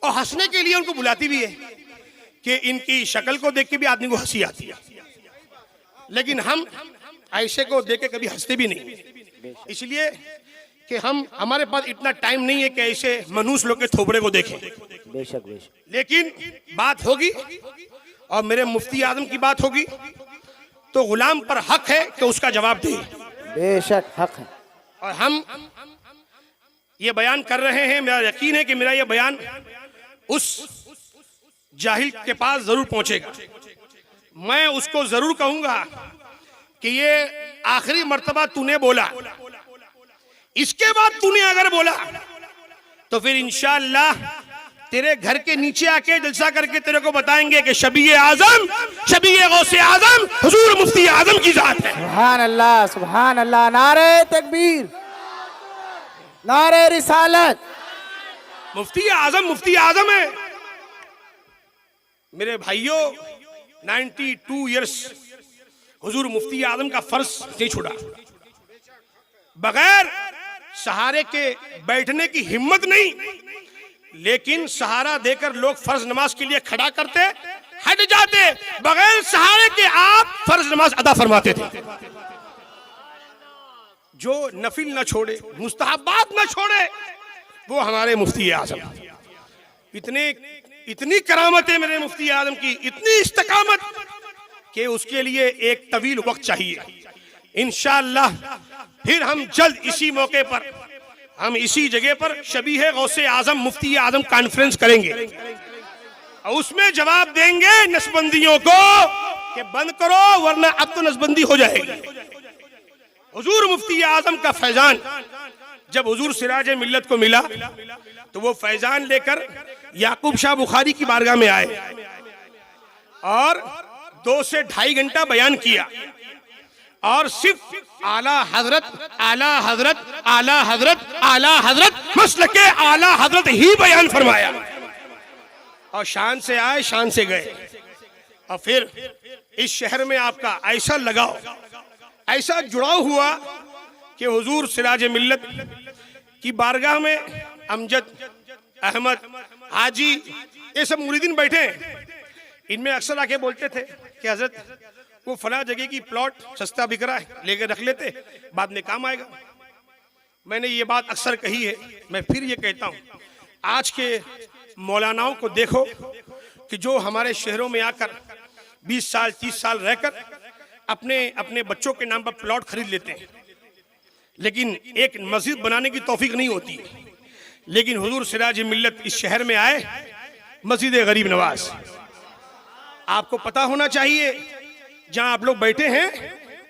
और हंसने के लिए उनको बुलाती भी है कि इनकी शक्ल को देख के भी आदमी को हंसी आती है, लेकिन हम ऐसे को देख के कभी हंसते भी नहीं, इसलिए कि हमारे पास इतना टाइम नहीं है कि ऐसे मनुष्य लोग के थोबड़े को देखें। बेशक बेशक। लेकिन बात होगी और मेरे मुफ्ती आजम की बात होगी तो गुलाम पर हक है कि उसका जवाब दे। बेशक हक है। और हम ये बयान कर रहे हैं, मेरा यकीन है कि मेरा ये बयान उस जाहिल के पास जरूर पहुंचेगा। मैं उसको जरूर कहूंगा कि ये आखिरी मर्तबा तूने बोला, इसके बाद तूने अगर बोला तो फिर इंशाअल्लाह तेरे घर के नीचे आके जलसा करके तेरे को बताएंगे कि शबीए आजम, शबीए गौसे आजम हुजूर मुफ्ती आजम की जात है। सुभान अल्लाह, सुभान अल्लाह। नारे तकबीर, नारे रिसालत। मुफ्ती आजम है। मेरे भाइयों, 92 इयर्स हुजूर मुफ्ती आजम का फर्ज नहीं छुड़ा। बगैर सहारे के बैठने की हिम्मत नहीं, लेकिन सहारा देकर लोग फर्ज नमाज के लिए खड़ा करते, हट जाते, बगैर सहारे के आप फर्ज नमाज अदा फरमाते थे। जो नफिल न छोड़े, मुस्तहबात न छोड़े, वो हमारे मुफ्ती आजम। इतनी करामतें मेरे मुफ्ती आजम की, इतनी इस्तकामत कि उसके लिए एक तवील वक्त चाहिए। इंशाअल्लाह फिर हम जल्द इसी मौके पर, हम इसी जगह पर शबीह गौसे आजम मुफ्ती आजम कॉन्फ्रेंस करेंगे और उसमें जवाब देंगे नसबंदियों को कि बंद करो वरना अब तो नसबंदी हो जाएगी। हुजूर मुफ्ती आजम का फैजान जब हुजूर सिराज मिल्लत को मिला तो वो फैजान लेकर याकूब शाह बुखारी की बारगाह में आए और 2 से 2.5 घंटा बयान किया और सिर्फ आला हजरत, आला हजरत, आला हजरत, आला हजरत, मसलके आला हजरत ही बयान फरमाया और शान से आए शान से गए। और फिर इस शहर में आपका ऐसा लगाव, ऐसा जुड़ाव हुआ कि हुजूर सिराज मिल्लत की बारगाह में अमजद, अहमद, हाजी, ये सब मुरीदीन बैठे। इनमें अक्सर आके बोलते थे कि हजरत वो फला जगह की प्लॉट सस्ता बिक रहा है, लेकर रख लेते, बाद में काम आएगा। मैंने ये बात अक्सर कही है, मैं फिर ये कहता हूँ, आज के मौलानाओं को देखो कि जो हमारे शहरों में आकर 20 साल 30 साल रहकर अपने अपने बच्चों के नाम पर प्लॉट खरीद लेते हैं, लेकिन एक मस्जिद बनाने की तौफीक नहीं होती। लेकिन हुजूर सिराज मिल्लत इस शहर में आए, मस्जिद गरीब नवाज, आपको पता होना चाहिए जहां आप लोग बैठे हैं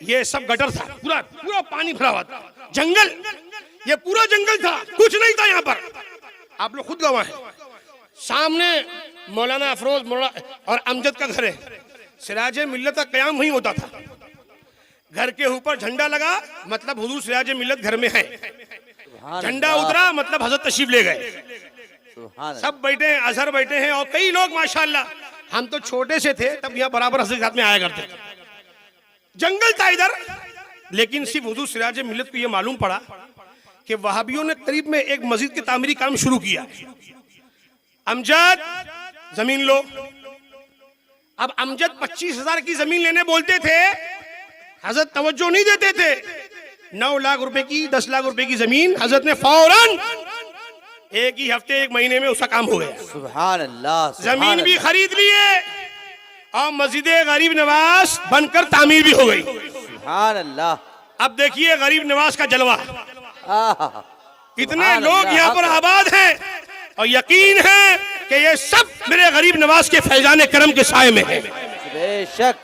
ये सब गटर था, पूरा पूरा पानी भरा हुआ था, जंगल, ये पूरा जंगल था, कुछ नहीं था यहाँ पर, आप लोग खुद गवाह हैं। सामने मौलाना अफरोज मौलाना और अमजद का घर है। सिराज मिल्लत का कयाम वहीं होता था। घर के ऊपर झंडा लगा मतलब हुजूर सिराज मिल्लत घर में है, झंडा उतरा मतलब हजरत तशरीफ ले गए। सब बैठे हैं, अजहर बैठे हैं और कई लोग माशाल्लाह, हम तो छोटे से थे तब यहाँ बराबर हजरत के साथ में आया करते थे। जंगल था इधर, लेकिन सिर्फ हुजूर सिराज मिल्लत को यह मालूम पड़ा कि वहाबियों ने करीब में एक मस्जिद के तामीरी काम शुरू किया। अमजद जमीन लो। अब अमजद 25,000 की जमीन लेने बोलते थे, हजरत तवज्जो नहीं देते थे। 9 लाख रुपए की, 10 लाख रुपए की जमीन हजरत ने फौरन एक ही हफ्ते, एक महीने में उसका काम हो गया। सुभान अल्लाह। जमीन भी खरीद लिए और मस्जिद गरीब नवाज बनकर तामीर भी हो गई। सुभान अल्लाह। अब देखिए गरीब नवाज का जलवा, आहा, इतने लोग यहाँ पर आबाद हैं और यकीन है कि ये सब मेरे गरीब नवाज के फैजान करम के साए में है। बेशक।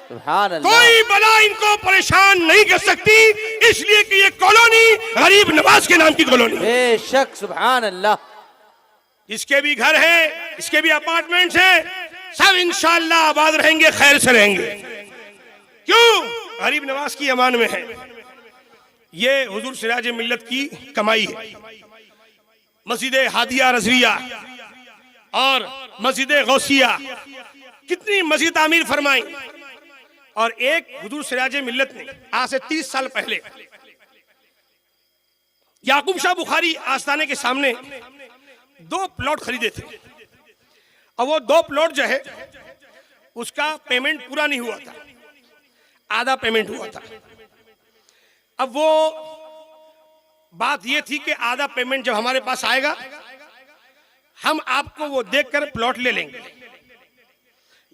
सुभान अल्लाह। कोई बला इनको परेशान नहीं कर सकती, इसलिए कि ये कॉलोनी गरीब नवाज के नाम की कॉलोनी। बेशक सुभान अल्लाह। इसके भी घर हैं, इसके भी अपार्टमेंट्स हैं, सब इंशाअल्लाह आबाद रहेंगे, खैर से रहेंगे। क्यों? गरीब नवाज की अमान में है। ये हुजूर सिराज मिल्लत की कमाई है। मस्जिद हादिया रजविया और मस्जिद गौसिया, कितनी मस्जिद तामीर फरमाई। और एक हुजूर सिराज मिल्लत ने आज से 30 साल पहले याकूब शाह बुखारी आस्थाने के सामने 2 प्लॉट खरीदे थे। अब वो 2 प्लॉट जो है उसका पेमेंट पूरा नहीं हुआ था, आधा पेमेंट हुआ था। अब वो बात ये थी कि आधा पेमेंट जब हमारे पास आएगा हम आपको वो देखकर प्लॉट ले लेंगे।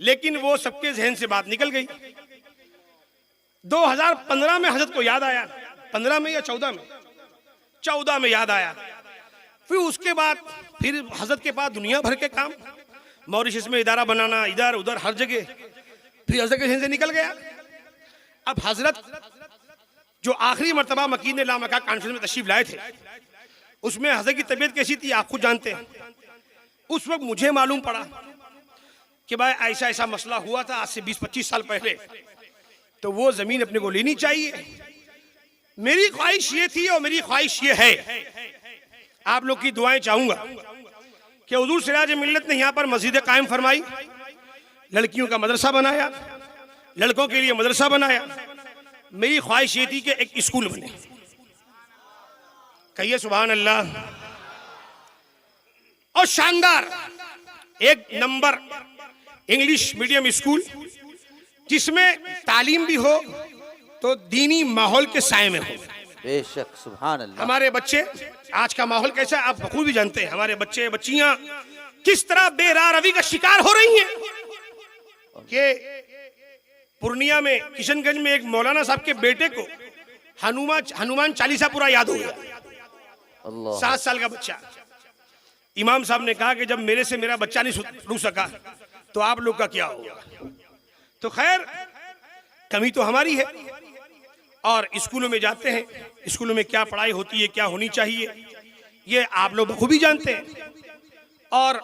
लेकिन वो सबके जहन से बात निकल गई। 2015 में हजरत को याद आया, 15 में या 14 में, 14 में याद आया। फिर उसके बाद फिर हजरत के पास दुनिया भर के काम, मॉरिशस में इदारा बनाना, इधर उधर हर जगह, फिर हजरत के जहन से निकल गया। अब हजरत जो आखिरी मर्तबा मकीन लामका कॉन्फ्रेंस में तशरीफ लाए थे, उसमें हजरत की तबीयत कैसी थी आप खुद जानते हैं। उस वक्त मुझे मालूम पड़ा कि भाई ऐसा ऐसा मसला हुआ था आज से 20-25 साल पहले, तो वो जमीन अपने को लेनी चाहिए। मेरी ख्वाहिश ये थी और मेरी ख्वाहिश ये है, आप लोग की दुआएं चाहूंगा कि हुजूर सिराज मिल्लत ने यहाँ पर मस्जिद कायम फरमाई, लड़कियों का मदरसा बनाया, लड़कों के लिए मदरसा बनाया। मेरी ख्वाहिश ये थी कि एक स्कूल बने। कहिए सुभान अल्लाह। और शानदार एक नंबर इंग्लिश मीडियम स्कूल, जिसमें तालीम भी हो तो दीनी माहौल के साए में हो। बेशक सुभान अल्लाह। हमारे बच्चे, आज का माहौल कैसा है आप बखूबी भी जानते हैं। हमारे बच्चे बच्चियां किस तरह बेरारवी का शिकार हो रही हैं कि पूर्णिया में, किशनगंज में एक मौलाना साहब के बेटे को हनुमान चालीसा पूरा याद हो गया। अल्लाह। 7 साल का बच्चा। इमाम साहब ने कहा कि जब मेरे से मेरा बच्चा नहीं रुक सका तो आप लोग का क्या होगा। तो खैर कमी तो हमारी है। और स्कूलों में जाते हैं, स्कूलों में क्या पढ़ाई होती है, क्या होनी चाहिए, ये आप लोग बखूबी जानते हैं। और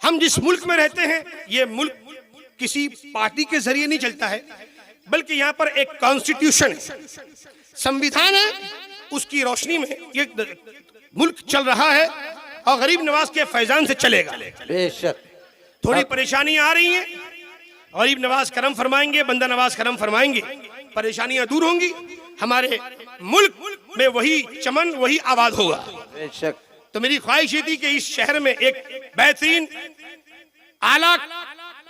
हम जिस मुल्क में रहते हैं, ये मुल्क किसी पार्टी के जरिए नहीं चलता है, बल्कि यहाँ पर एक कॉन्स्टिट्यूशन है, संविधान है, उसकी रोशनी में ये मुल्क चल रहा है और गरीब नवाज के फैजान से चलेगा। बेशक। थोड़ी परेशानियां आ रही हैं, गरीब नवाज करम फरमाएंगे, बंदा नवाज करम फरमाएंगे, परेशानियां दूर होंगी, हमारे मुल्क में वही चमन, वही आबाद होगा। बेशक। तो मेरी ख्वाहिश ये थी कि इस शहर में एक बेहतरीन आला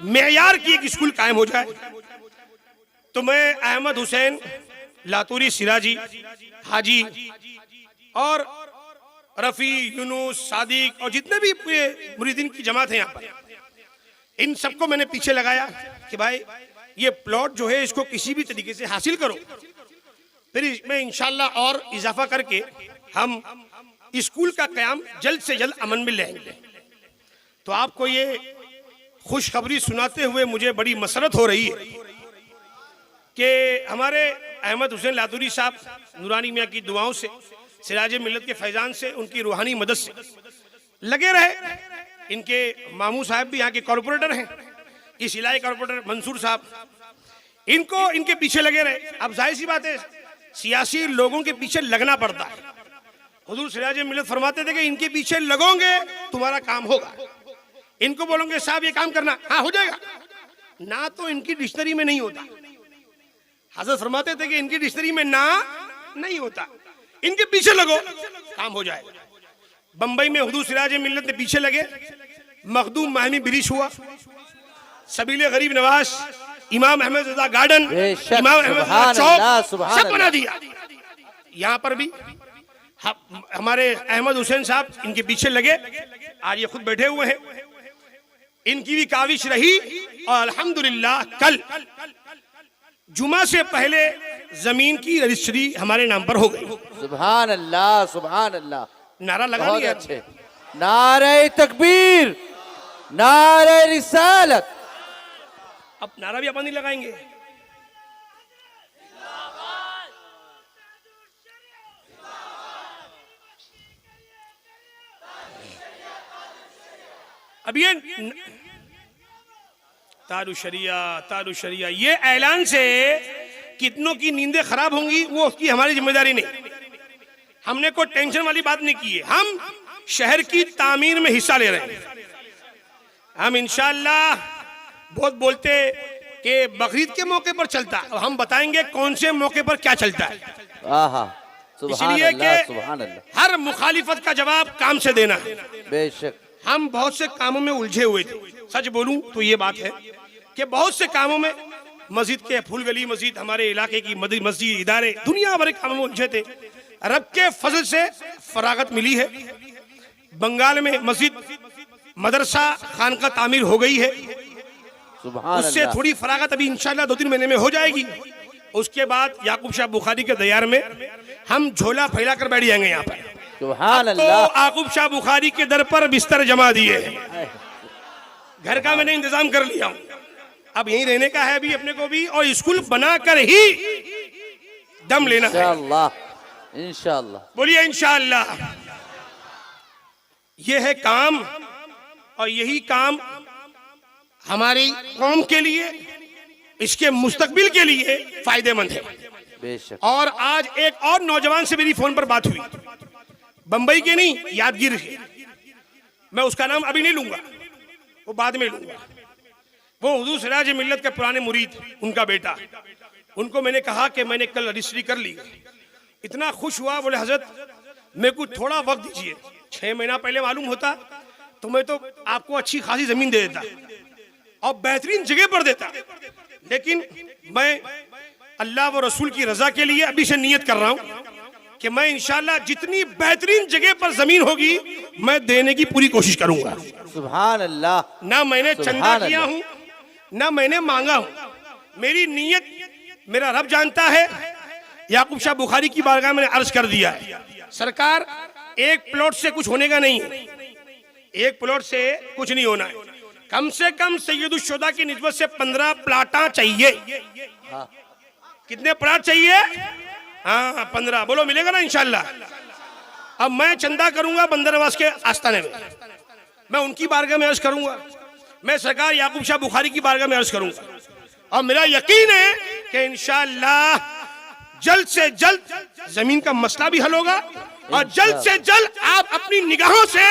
मेयार की एक स्कूल कायम हो जाए। तो मैं अहमद हुसैन लातूरी सिराजी हाजी और रफी यूनुस सादिक और जितने भी मुरीदीन की जमात है यहाँ पर, इन सबको मैंने पीछे लगाया कि भाई ये प्लॉट जो है इसको किसी भी तरीके से हासिल करो, फिर इसमें इंशाल्लाह और इजाफा करके हम स्कूल का कयाम जल्द से जल्द अमन में लाएंगे। तो आपको ये खुशखबरी सुनाते हुए मुझे बड़ी मसरत हो रही है कि हमारे अहमद हुसैन लातूरी साहब नूरानी मियाँ की दुआओं से, सिराज मिल्लत के फैजान से, उनकी रूहानी मदद से लगे रहे। इनके मामू साहब भी यहाँ के कॉर्पोरेटर हैं, इस इलाके कॉर्पोरेटर मंसूर साहब, इनको इनके पीछे लगे रहे। अब जाहिर सी बात है सियासी लोगों के पीछे लगना पड़ता है। हुजूर सिराज मिल्लत फरमाते थे कि इनके पीछे लगोगे तुम्हारा काम होगा, इनको बोलोगे साहब ये काम करना, हाँ हो जाएगा, ना तो इनकी डिक्शनरी में नहीं होता। हजरत फरमाते थे कि इनकी डिक्शनरी में ना नहीं होता, इनके पीछे लगो काम हो जाएगा। बंबई में हुजूर सिराज मिल्लत ने पीछे लगे, मखदूम माहमी ब्रिज हुआ, सबीले गरीब नवाज, इमाम अहमद रजा गार्डन, इमाम अहमद रजा चौक सब बना दिया। यहाँ पर भी हमारे अहमद हुसैन साहब इनके पीछे लगे, आज ये खुद बैठे हुए हैं। इनकी भी काविश रही और अल्हम्दुलिल्लाह कल जुमा से पहले जमीन की रजिस्ट्री हमारे नाम पर हो गई। सुभान अल्लाह, सुभान अल्लाह। नारा लगा बहुत लिया। अच्छे। नारे तकबीर, नारे रिसालत। अब नारा भी अपन नहीं लगाएंगे, अब ये तारू शरिया ये ऐलान से कितनों की नींदें खराब होंगी, वो उसकी हमारी जिम्मेदारी नहीं। हमने कोई टेंशन वाली बात नहीं की है। हम शहर की तामीर में हिस्सा ले रहे हैं। हम इंशाअल्लाह बहुत बोलते कि बकरीद के मौके पर चलता, अब हम बताएंगे कौन से मौके पर क्या चलता है। आहा, सुभान इसलिए अल्लाह, कि सुभान अल्लाह। हर मुखालिफत का जवाब काम से देना है। बेशक। हम बहुत से कामों में उलझे हुए थे। सच बोलूं तो ये बात है कि बहुत से कामों में, मस्जिद के फूल गली मस्जिद, हमारे इलाके की मस्जिद, इदारे, दुनिया भर के कामों में उलझे थे। रब के फजल से फरागत मिली है। बंगाल में मस्जिद, मदरसा, खानका तामीर हो गई है। सुभान उससे अल्लाह। थोड़ी फरागत अभी इंशाल्लाह 2-3 महीने में हो जाएगी। उसके बाद याकूब शाह बुखारी के दयार में हम झोला फैला कर बैठ जाएंगे यहाँ पर। सुभान तो अल्लाह। याकूब शाह बुखारी के दर पर बिस्तर जमा दिए हैं। घर का मैंने इंतजाम कर लिया हूँ। अब यहीं रहने का है अभी अपने को भी, और स्कूल बनाकर ही दम लेना है। इंशाअल्लाह, इंशाअल्लाह। बोलिए इंशाअल्लाह। ये है काम, और यही काम हमारी कौम के लिए, इसके मुस्तकबिल के लिए फायदेमंद है। बेशक। और आज एक और नौजवान से मेरी फोन पर बात हुई, बंबई के नहीं, यादगीर के। मैं उसका नाम अभी नहीं लूंगा, वो बाद में लूंगा। वो हुजूर सिराज मिल्लत के पुराने मुरीद, उनका बेटा। उनको मैंने कहा कि मैंने कल रजिस्ट्री कर ली। इतना खुश हुआ, बोले हजरत मेरे को थोड़ा वक्त दीजिए, 6 महीना पहले मालूम होता तो मैं तो आपको अच्छी खासी जमीन दे देता और बेहतरीन जगह पर देता। लेकिन मैं अल्लाह व रसूल की रजा के लिए अभी से नियत कर रहा हूं कि मैं इंशाल्लाह जितनी बेहतरीन जगह पर जमीन होगी मैं देने की पूरी कोशिश करूंगा। सुभान अल्लाह। ना मैंने चंदा सुभान किया अल्लाह। हूं, ना मैंने मांगा हूं। मेरी नीयत मेरा रब जानता है। याकूब शाह बुखारी की बारगाह में अर्ज कर दिया है, सरकार एक प्लॉट से कुछ होने का नहीं है, एक प्लॉट से कुछ नहीं होना है। कम से कम सैयदुश्शुहदा की निस्बत से 15 प्लाटा चाहिए। कितने प्लाट चाहिए? हाँ 15। बोलो मिलेगा ना इंशाल्लाह। अब मैं चंदा करूंगा बंदर नवाज के आस्थाने में, मैं उनकी बारगाह में अर्ज करूंगा, मैं सरकार याकूब शाह बुखारी की बारगाह में अर्ज करूंगा। और मेरा यकीन है कि इंशाल्लाह जल्द से जल्द जमीन का मसला भी हल होगा, और जल्द से जल्द आप अपनी निगाहों से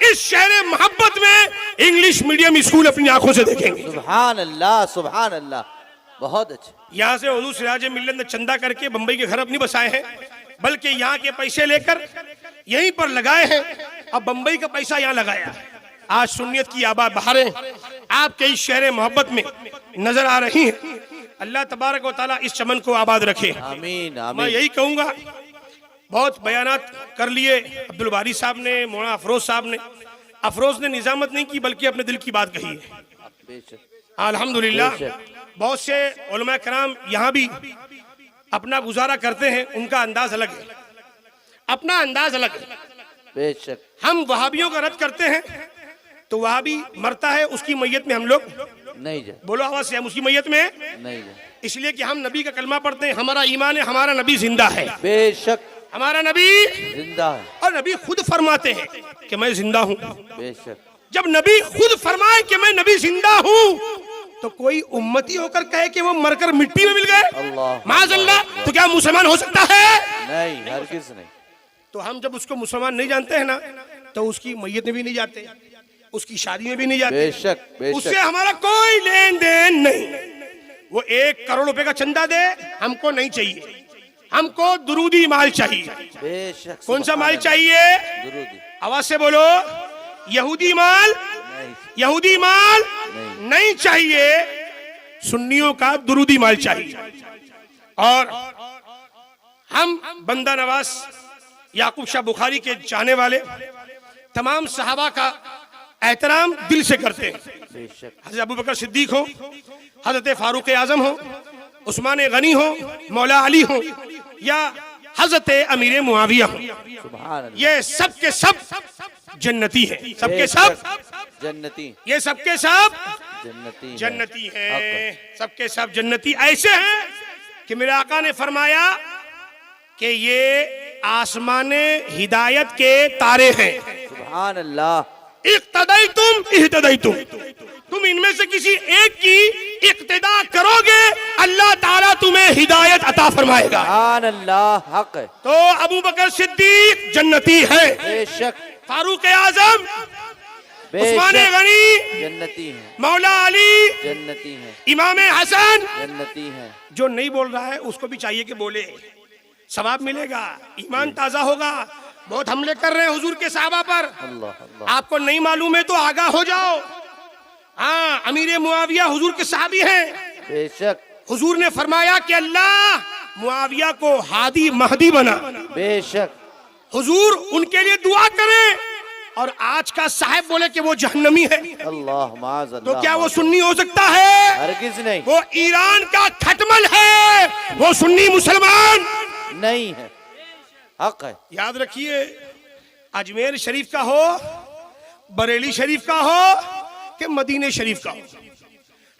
इस शहर मोहब्बत में इंग्लिश मीडियम स्कूल अपनी आंखों से देखेंगे। सुभान अल्लाह, सुभान अल्लाह। बहुत अच्छे। यहाँ से हुजूर सिराज मिल्लत ने चंदा करके बंबई के घर अपनी बसाए हैं, बल्कि यहाँ के पैसे लेकर यहीं पर लगाए हैं। अब बंबई का पैसा यहाँ लगाया है। आज सुन्नियत की आबाद बहारें आपके इस शहर मोहब्बत में नजर आ रही हैं। अल्लाह तबारक व तआला इस चमन को आबाद रखे। आमीन, मैं आमीन। यही कहूंगा, बहुत बयानात कर लिए अब्दुल बारी साहब ने, मौलाना अफरोज साहब ने। अफरोज ने निजामत नहीं की बल्कि अपने दिल की बात कही है। बेशक। अल्हम्दुलिल्लाह बहुत से उलमा कराम यहाँ भी अपना गुजारा करते हैं, उनका अंदाज अलग है, अपना अंदाज अलग है। बेशक। हम वहाबियों का रद्द करते हैं तो वहाबी मरता है, उसकी मैयत में हम लोग नहीं जा, बोलो आवाज से, हम उसकी मैयत में नहीं जा। इसलिए कि हम नबी का कलमा पढ़ते हैं, हमारा ईमान है, हमारा नबी जिंदा है, बेशक। हमारा नबी जिंदा है। और नबी खुद फरमाते हैं कि मैं जिंदा हूँ। बेशक। जब नबी खुद फरमाए कि मैं नबी जिंदा हूँ तो कोई उम्मती होकर कहे कि वो मरकर मिट्टी में मिल गए, अल्लाह माज़अल्लाह, तो क्या मुसलमान हो सकता है? नहीं, हरगिज़ नहीं। तो हम जब उसको मुसलमान नहीं जानते हैं ना, तो उसकी मैयत में भी नहीं जाते, उसकी शादी में भी नहीं जाते, बेशक, बेशक। उससे हमारा कोई लेन देन नहीं। वो 1 करोड़ रुपए का चंदा दे, हमको नहीं चाहिए, हमको दुरूदी माल चाहिए। बेशक। कौन सा माल सुभान चाहिए? अल्लाह। दुरूदी। आवाज से बोलो, यहूदी माल, नहीं, यहूदी माल नहीं। नहीं चाहिए, सुन्नियों का दुरूदी माल चाहिए। और हम बंदा नवाज याकूब शाह बुखारी के चाहने वाले तमाम सहाबा का एहतराम दिल से करते हैं। बेशक। हज़रत अबू बकर सिद्दीक हो, हज़रत फारूक आजम हो, उस्मान गनी हो, मौला अली हो, या हज़रत अमीर मुआविया हो, सुभान अल्लाह। ये सब के सब जन्नती है, सबके सब जन्नती, ये सबके सब जन्नती, जन्नती है। हैं, सबके सब जन्नती ऐसे हैं कि मेरे आका ने फरमाया कि ये आसमाने हिदायत के तारे हैं। सुभान अल्लाह। इक्तदाइतुम इहतदाइतुम, तुम इनमें से किसी एक की इक्तिदा करोगे, अल्लाह ताला तुम्हें हिदायत अता फरमाएगा। सुभान अल्लाह, हक है। तो अबू बकर सिद्दीक जन्नती है, बेशक फारूक आजम, उस्मान बेशक गनी जन्नती है, मौला अली, जन्नती है, इमाम हसन। जन्नती है। जो नहीं बोल रहा है उसको भी चाहिए कि बोले, सवाब मिलेगा, ईमान ताजा होगा। बहुत हमले कर रहे हैं हुजूर के साहबा पर, अल्लाह अल्लाह, आपको नहीं मालूम है तो आगाह हो जाओ। हाँ, अमीर मुआविया हुजूर के साहबी हैं। बेशक हुजूर ने फरमाया कि अल्लाह मुआविया को हादी महदी बना, बेशक हुजूर उनके लिए दुआ करें। और आज का साहब बोले कि वो जहन्नमी है, अल्लाह माज़ तो अल्लाह, क्या वो सुन्नी हो सकता है? हरगिज़ नहीं, वो ईरान का खटमल है, वो सुन्नी मुसलमान नहीं है, हक है। याद रखिए, अजमेर शरीफ का हो, बरेली शरीफ का हो कि मदीने शरीफ का हो,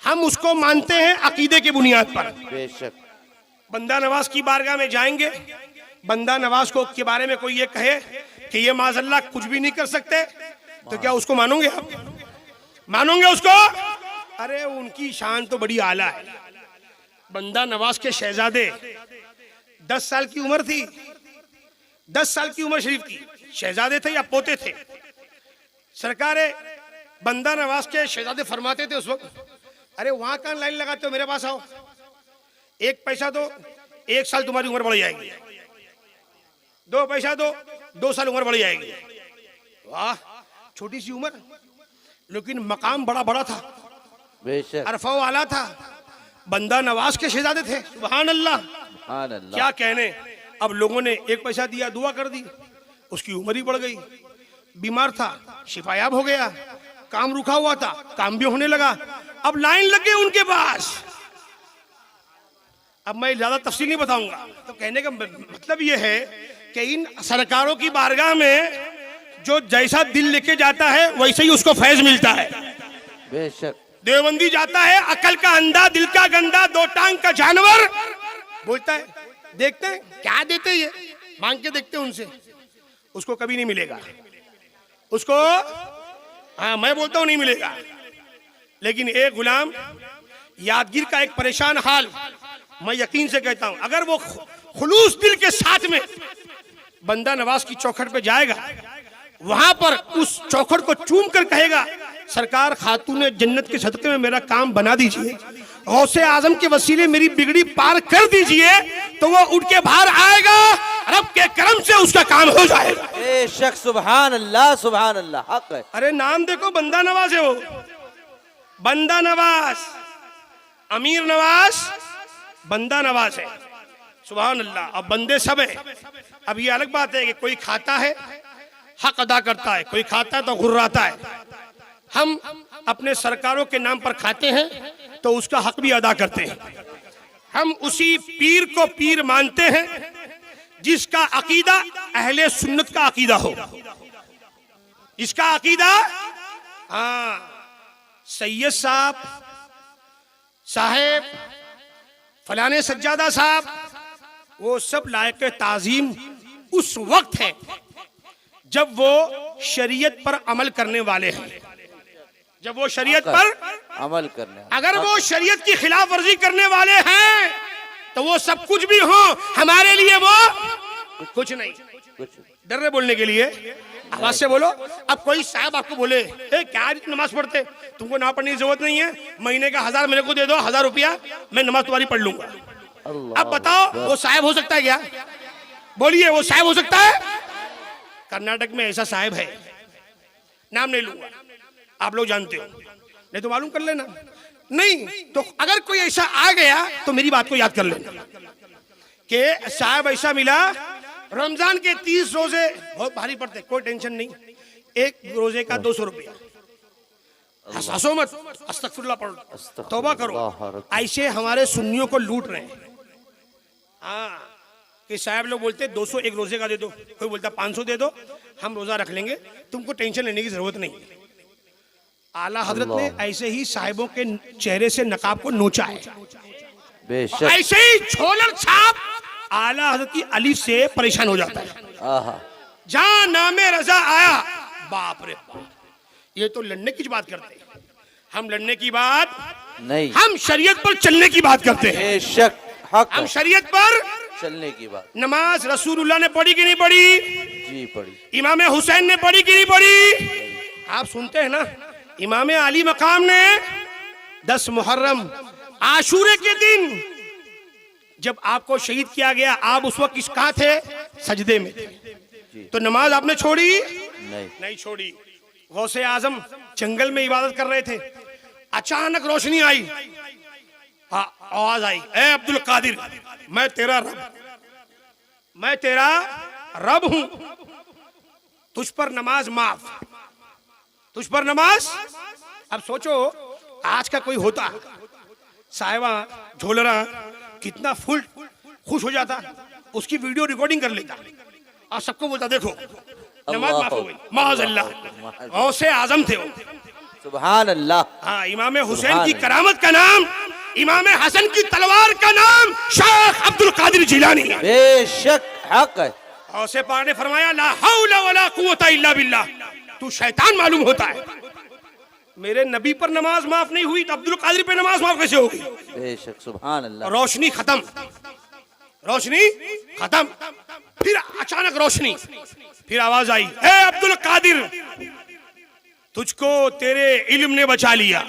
हम उसको मानते हैं अकीदे की बुनियाद पर। बेशक बंदा नवाज की बारगाह में जाएंगे, बंदा नवाज को के बारे में कोई ये कहे कि ये माज़अल्लाह कुछ भी नहीं कर सकते, तो क्या उसको मानोगे आप? मानोगे उसको? अरे उनकी शान तो बड़ी आला है। बंदा नवाज के शहजादे 10 साल की उम्र थी, 10 साल की उम्र शरीफ की, शहजादे थे या पोते थे। सरकार बंदा नवाज के शहजादे फरमाते थे उस वक्त, अरे वहां कहां लाइन लगाते हो, मेरे पास आओ, एक पैसा दो, 1 साल तुम्हारी उम्र बढ़ जाएगी, 2 पैसा दो, 2 साल उम्र बढ़ जाएगी। वाह, छोटी सी उम्र लेकिन मकाम बड़ा बड़ा था, बेशक, अरफा वाला था। बंदा नवाज के शहजादे थे, सुभान अल्लाह। सुभान अल्लाह, क्या कहने, अब लोगों ने 1 पैसा दिया, दुआ कर दी, उसकी उम्र ही बढ़ गई। बीमार था, शिफायाब हो गया, काम रुका हुआ था, काम भी होने लगा। अब लाइन लग गई उनके पास। अब मैं ज्यादा तफसील नहीं बताऊंगा, तो कहने का मतलब यह है कि इन सरकारों की बारगाह में जो जैसा दिल लेके जाता है वैसे ही उसको फैज मिलता है। बेशक, देवबंदी जाता है, अकल का अंधा, दिल का गंदा, 2 टांग का जानवर, बोलता है देखते हैं क्या देते हैं, ये मांग के देखते हैं उनसे, उसको कभी नहीं मिलेगा, उसको हाँ मैं बोलता हूं नहीं मिलेगा। लेकिन एक गुलाम यादगीर का एक परेशान हाल, मैं यकीन से कहता हूं, अगर वो खुलूस दिल के साथ में बंदा नवाज की चौखट पे जाएगा, वहां पर उस चौखट को चूम कर कहेगा, सरकार खातून जन्नत के सदके में मेरा काम बना दीजिए, गौसे आजम के वसीले मेरी बिगड़ी पार कर दीजिए, तो वो उठ के बाहर आएगा, रब के करम से उसका काम हो जाएगा। बेशक, सुभान अल्लाह, सुभान अल्लाह, हक है। अरे नाम देखो, बंदा नवाज है वो, बंदा नवाज, अमीर नवाज, बंदा नवाज है, सुभान अल्लाह। अब बंदे सब है। अब ये अलग बात है कि कोई खाता है हक अदा करता है, कोई खाता है तो गुर्राता है। हम अपने सरकारों के नाम पर खाते हैं तो उसका हक भी अदा करते हैं। हम उसी पीर को पीर मानते हैं जिसका अकीदा अहले सुन्नत का अकीदा हो, जिसका अकीदा हाँ सैयद साहब साहेब फलाने सज्जादा साहब, वो सब लायक ताजीम उस वक्त है जब वो शरीयत पर अमल करने वाले हैं, जब वो शरीयत पर अमल करने, अगर वो शरीयत की खिलाफ वर्जी करने वाले हैं तो वो सब कुछ भी हो, हमारे लिए वो कुछ नहीं। कुछ डर रहे बोलने के लिए, आवाज से बोलो। अब कोई साहब आपको बोले ए क्या नमाज पढ़ते, तुमको ना पढ़ने की जरूरत नहीं है, महीने का 1000 मेरे को दे दो, 1000 रुपया, मैं नमाज तुम्हारी पढ़ लूंगा। अल्लाह, अब बताओ वो साहब हो सकता है क्या? बोलिए, वो साहब हो सकता है? कर्नाटक में ऐसा साहब है, नाम नहीं लूंगा, आप लोग जानते हो, नहीं तो मालूम कर लेना। नहीं तो अगर कोई ऐसा आ गया तो मेरी बात को याद कर लेना कि साहब ऐसा मिला, रमजान के 30 रोजे बहुत भारी पड़ते, कोई टेंशन नहीं, एक रोजे का 200 रुपया, हंसो मत, अस्तगफिरुल्लाह पढ़ो, तौबा करो। ऐसे हमारे सुन्नियों को लूट रहे हैं। हाँ कि साहब लोग बोलते 200 एक रोजे का दे दो, कोई बोलता 500 दे दो, हम रोजा रख लेंगे, तुमको टेंशन लेने की जरूरत नहीं। आला हजरत ने ऐसे ही साहिबों के चेहरे से नकाब को नोचा है, बेशक, ऐसे ही छोलर छाप आला हजरत की अलीफ से परेशान हो जाता है। आहा, जहां नामे रजा आया, बाप रे बाप, ये तो लड़ने की बात करते हैं, हम लड़ने की बात नहीं, हम शरीयत पर चलने की बात करते हैं। बेशक हक हम है, शरीयत पर चलने की बात। नमाज रसूलुल्लाह ने पढ़ी कि नहीं पढ़ी, जी पढ़ी। इमाम हुसैन ने पढ़ी कि नहीं पढ़ी। आप सुनते हैं ना, इमाम अली मकाम ने 10 मुहर्रम आशूरे के दिन जब आपको शहीद किया गया, आप उस वक्त कहाँ थे, सजदे में थे, तो नमाज आपने छोड़ी नहीं छोड़ी। गौसे आजम जंगल में इबादत कर रहे थे, अचानक रोशनी आई, आवाज आई, ए अब्दुल कादिर, मैं तेरा रब हूं, तुझ पर नमाज माफ, तुझ पर नमाज। अब सोचो आज का कोई होता साहिबा झोलरा कितना फुल खुश हो जाता, उसकी वीडियो रिकॉर्डिंग कर लेता और सबको बोलता देखो नमाज माफ हो गई, माअज़ल्लाह। गौसे आजम थे वो, सुभान अल्लाह। हाँ, इमाम हुसैन की करामत का नाम, इमाम हसन की तलवार का नाम शेख अब्दुल कादिर जिलानी है। बेशक हक है। गौसे पाक ने फरमाया ला हौला वला कुव्वता इल्ला बिल्लाह, तू शैतान मालूम होता है, मेरे नबी पर नमाज माफ नहीं हुई तो अब्दुल कादिर पे नमाज माफ कैसे होगी। बेशक सुभान अल्लाह। रोशनी खत्म, रोशनी खत्म, फिर अचानक रोशनी, फिर आवाज आई, ए अब्दुल कादिर, तुझको तेरे इल्म ने बचा लिया।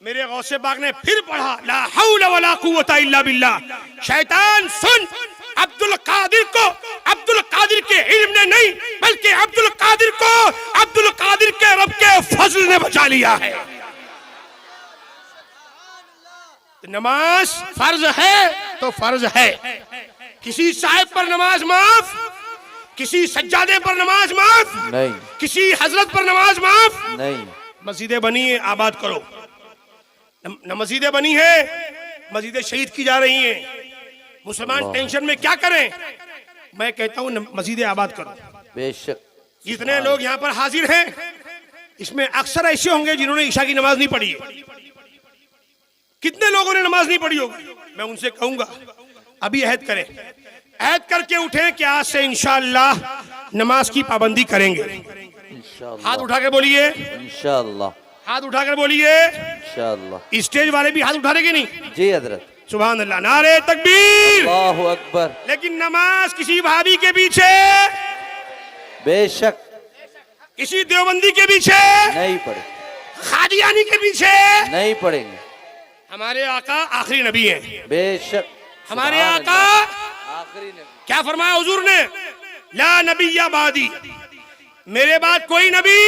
मेरे गौसे पाक ने फिर पढ़ा ला हौला वला कुव्वता इल्ला बिल्लाह, शैतान सुन, अब्दुल कादिर को अब्दुल कादिर के इल्म ने नहीं बल्कि अब्दुल कादिर को अब्दुल कादिर के रब के फजल ने बचा लिया है। नमाज फर्ज है तो फर्ज है, किसी साहिब पर नमाज माफ, किसी सज्जादे पर नमाज माफ नहीं, किसी हजरत पर नमाज माफ नहीं। मस्जिदें बनी है, आबाद करो, न मस्जिदें बनी है, मस्जिदें शहीद की जा रही हैं, मुसलमान टेंशन में क्या करें। मैं कहता हूँ मस्जिदें आबाद करो। बेशक जितने लोग यहाँ पर हाजिर हैं इसमें अक्सर ऐसे होंगे जिन्होंने ईशा की नमाज नहीं पढ़ी है। कितने लोगों ने नमाज नहीं पढ़ी होगी, मैं उनसे कहूंगा अभी अहद करें, अहद करके उठें कि आज से इंशाअल्लाह नमाज की पाबंदी करेंगे। इंशाअल्लाह। हाथ उठा के बोलिए, इंशाअल्लाह। हाथ उठाकर बोलिए। इंशाअल्लाह। स्टेज वाले भी हाथ उठा रहे कि नहीं? जी हजरत। सुभान अल्लाह, नारे तकबीर, अल्लाहु अकबर। लेकिन नमाज किसी भाभी के पीछे, बेशक किसी देवबंदी के पीछे नहीं पढ़े, खादियानी के पीछे नहीं पढ़ेंगे। हमारे आका आखिरी नबी हैं। बेशक हमारे आका आखिरी नबी। क्या फरमाया हुजूर ने, ला नबिय्या बादी, मेरे बाद कोई नबी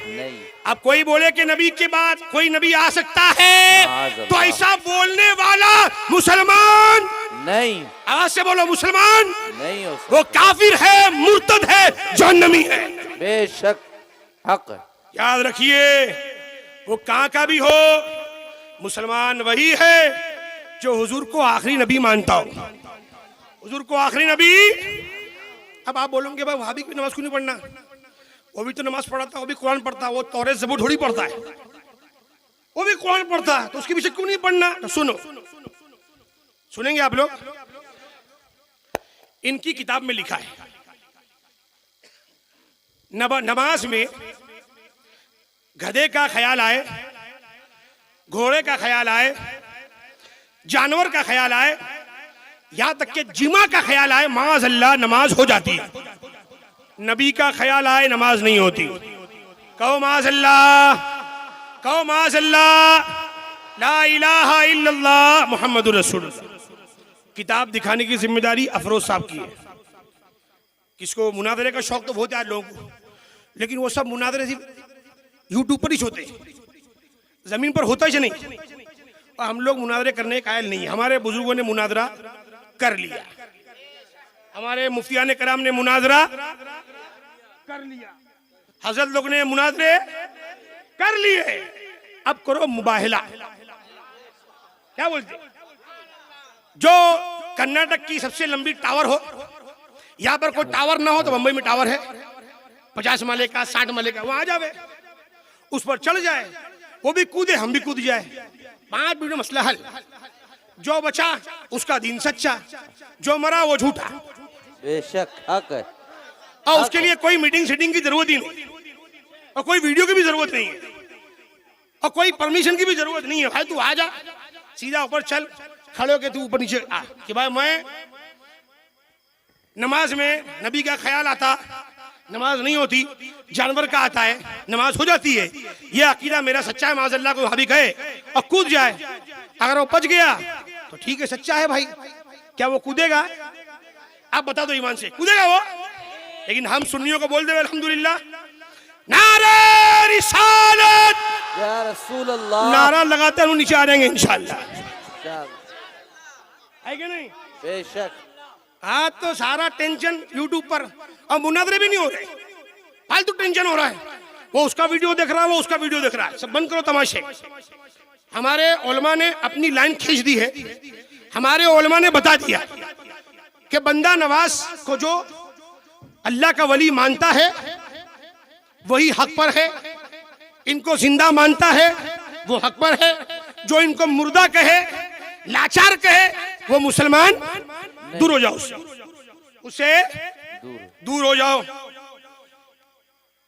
नहीं। अब कोई बोले कि नबी के बाद कोई नबी आ सकता है तो ऐसा बोलने वाला मुसलमान नहीं, आवाज से बोलो, मुसलमान नहीं हो सकता। वो काफिर है, मुर्तद है, जहन्नमी है। बेशक हक है। याद रखिए, वो कहां का भी हो, मुसलमान वही है जो हुजूर को आखिरी नबी मानता हो। हुजूर को आखिरी नबी। अब आप बोलोगे भाई वहां भी नमाज क्यों नहीं पढ़ना, वो भी तो नमाज पढ़ता, वो भी कुरान पढ़ता, वो तौरेत ज़बूर थोड़ी पढ़ता है, वो भी कुरान पढ़ता है, तो उसके पीछे क्यों नहीं पढ़ना। तो सुनो, सुनेंगे आप लोग, इनकी किताब में लिखा है नमाज में गधे का ख्याल आए, घोड़े का ख्याल आए, जानवर का ख्याल आए, यहां तक कि जिमा का ख्याल आए, माअज़ल्लाह नमाज हो जाती है। नबी का ख्याल आए नमाज नहीं होती। कहो माअज़ल्लाह, कहो माअज़ल्लाह, ला इलाहा इल्लल्लाह मुहम्मदुर रसूलुल्लाह। किताब दिखाने की जिम्मेदारी अफरोज साहब की है। किसको मुनादरे का शौक तो बहुत है लोगों को, लेकिन वो सब मुनादरे सिर्फ यूट्यूब पर ही होते हैं, जमीन पर होता ही नहीं। और हम लोग मुनादरे करने के कायल नहीं है। हमारे बुजुर्गों ने मुनादरा कर लिया, हमारे मुफ्तियाने कराम ने मुनाजरा कर लिया, हजरत लोग ने मुनाजरे कर लिए, अब करो मुबाहिला। क्या बोलते, जो कर्नाटक की सबसे लंबी टावर हो, यहां पर कोई टावर ना हो तो मुंबई में टावर है 50 माले का, 60 माले का, वहां आ जावे, उस पर चढ़ जाए, वो भी कूदे हम भी कूद जाए, 5 मिनट में मसला हल। जो बचा उसका दीन सच्चा, जो मरा वो झूठा। बेशक हक है। और उसके लिए कोई मीटिंग सीटिंग की जरूरत ही नहीं। और कोई वीडियो की भी जरूरत नहीं है और कोई परमिशन की भी जरूरत नहीं है। भाई तू आ जा, सीधा ऊपर चल, खड़े होके तू ऊपर नीचे आ कि भाई मैं नमाज में नबी का ख्याल आता, नमाज नहीं होती, जानवर का आता है, नमाज हो जाती है। ये अकीदा मेरा सच्चा है, माज़अल्लाह को वहां भी कहे और कूद जाए, अगर वो पच गया तो ठीक है, सच्चा है भाई। क्या वो कूदेगा? आप बता दो ईमान से, कूदेगा वो? लेकिन हम सुन्नियों को बोल दे अल्हम्दुलिल्लाह, नारे रिसालत, या रसूल अल्लाह, नारा लगाते हैं, नीचे आ जाएंगे इंशाअल्लाह, चल, है कि नहीं? बेशक। आज तो सारा टेंशन यूट्यूब पर, अब मुनाजरे भी नहीं हो रहे, फालतू टेंशन हो रहा है। वो उसका वीडियो देख रहा है, वो उसका वीडियो देख रहा है, सब बंद करो तमाशे। हमारे उलमा ने अपनी लाइन खींच दी है, हमारे उलमा ने बता दिया कि बंदा नवाज को जो अल्लाह का वली मानता है वही हक पर है, इनको जिंदा मानता है वो हक पर है, जो इनको मुर्दा कहे, लाचार कहे, वो मुसलमान दूर हो जाओ, उससे दूर हो जाओ।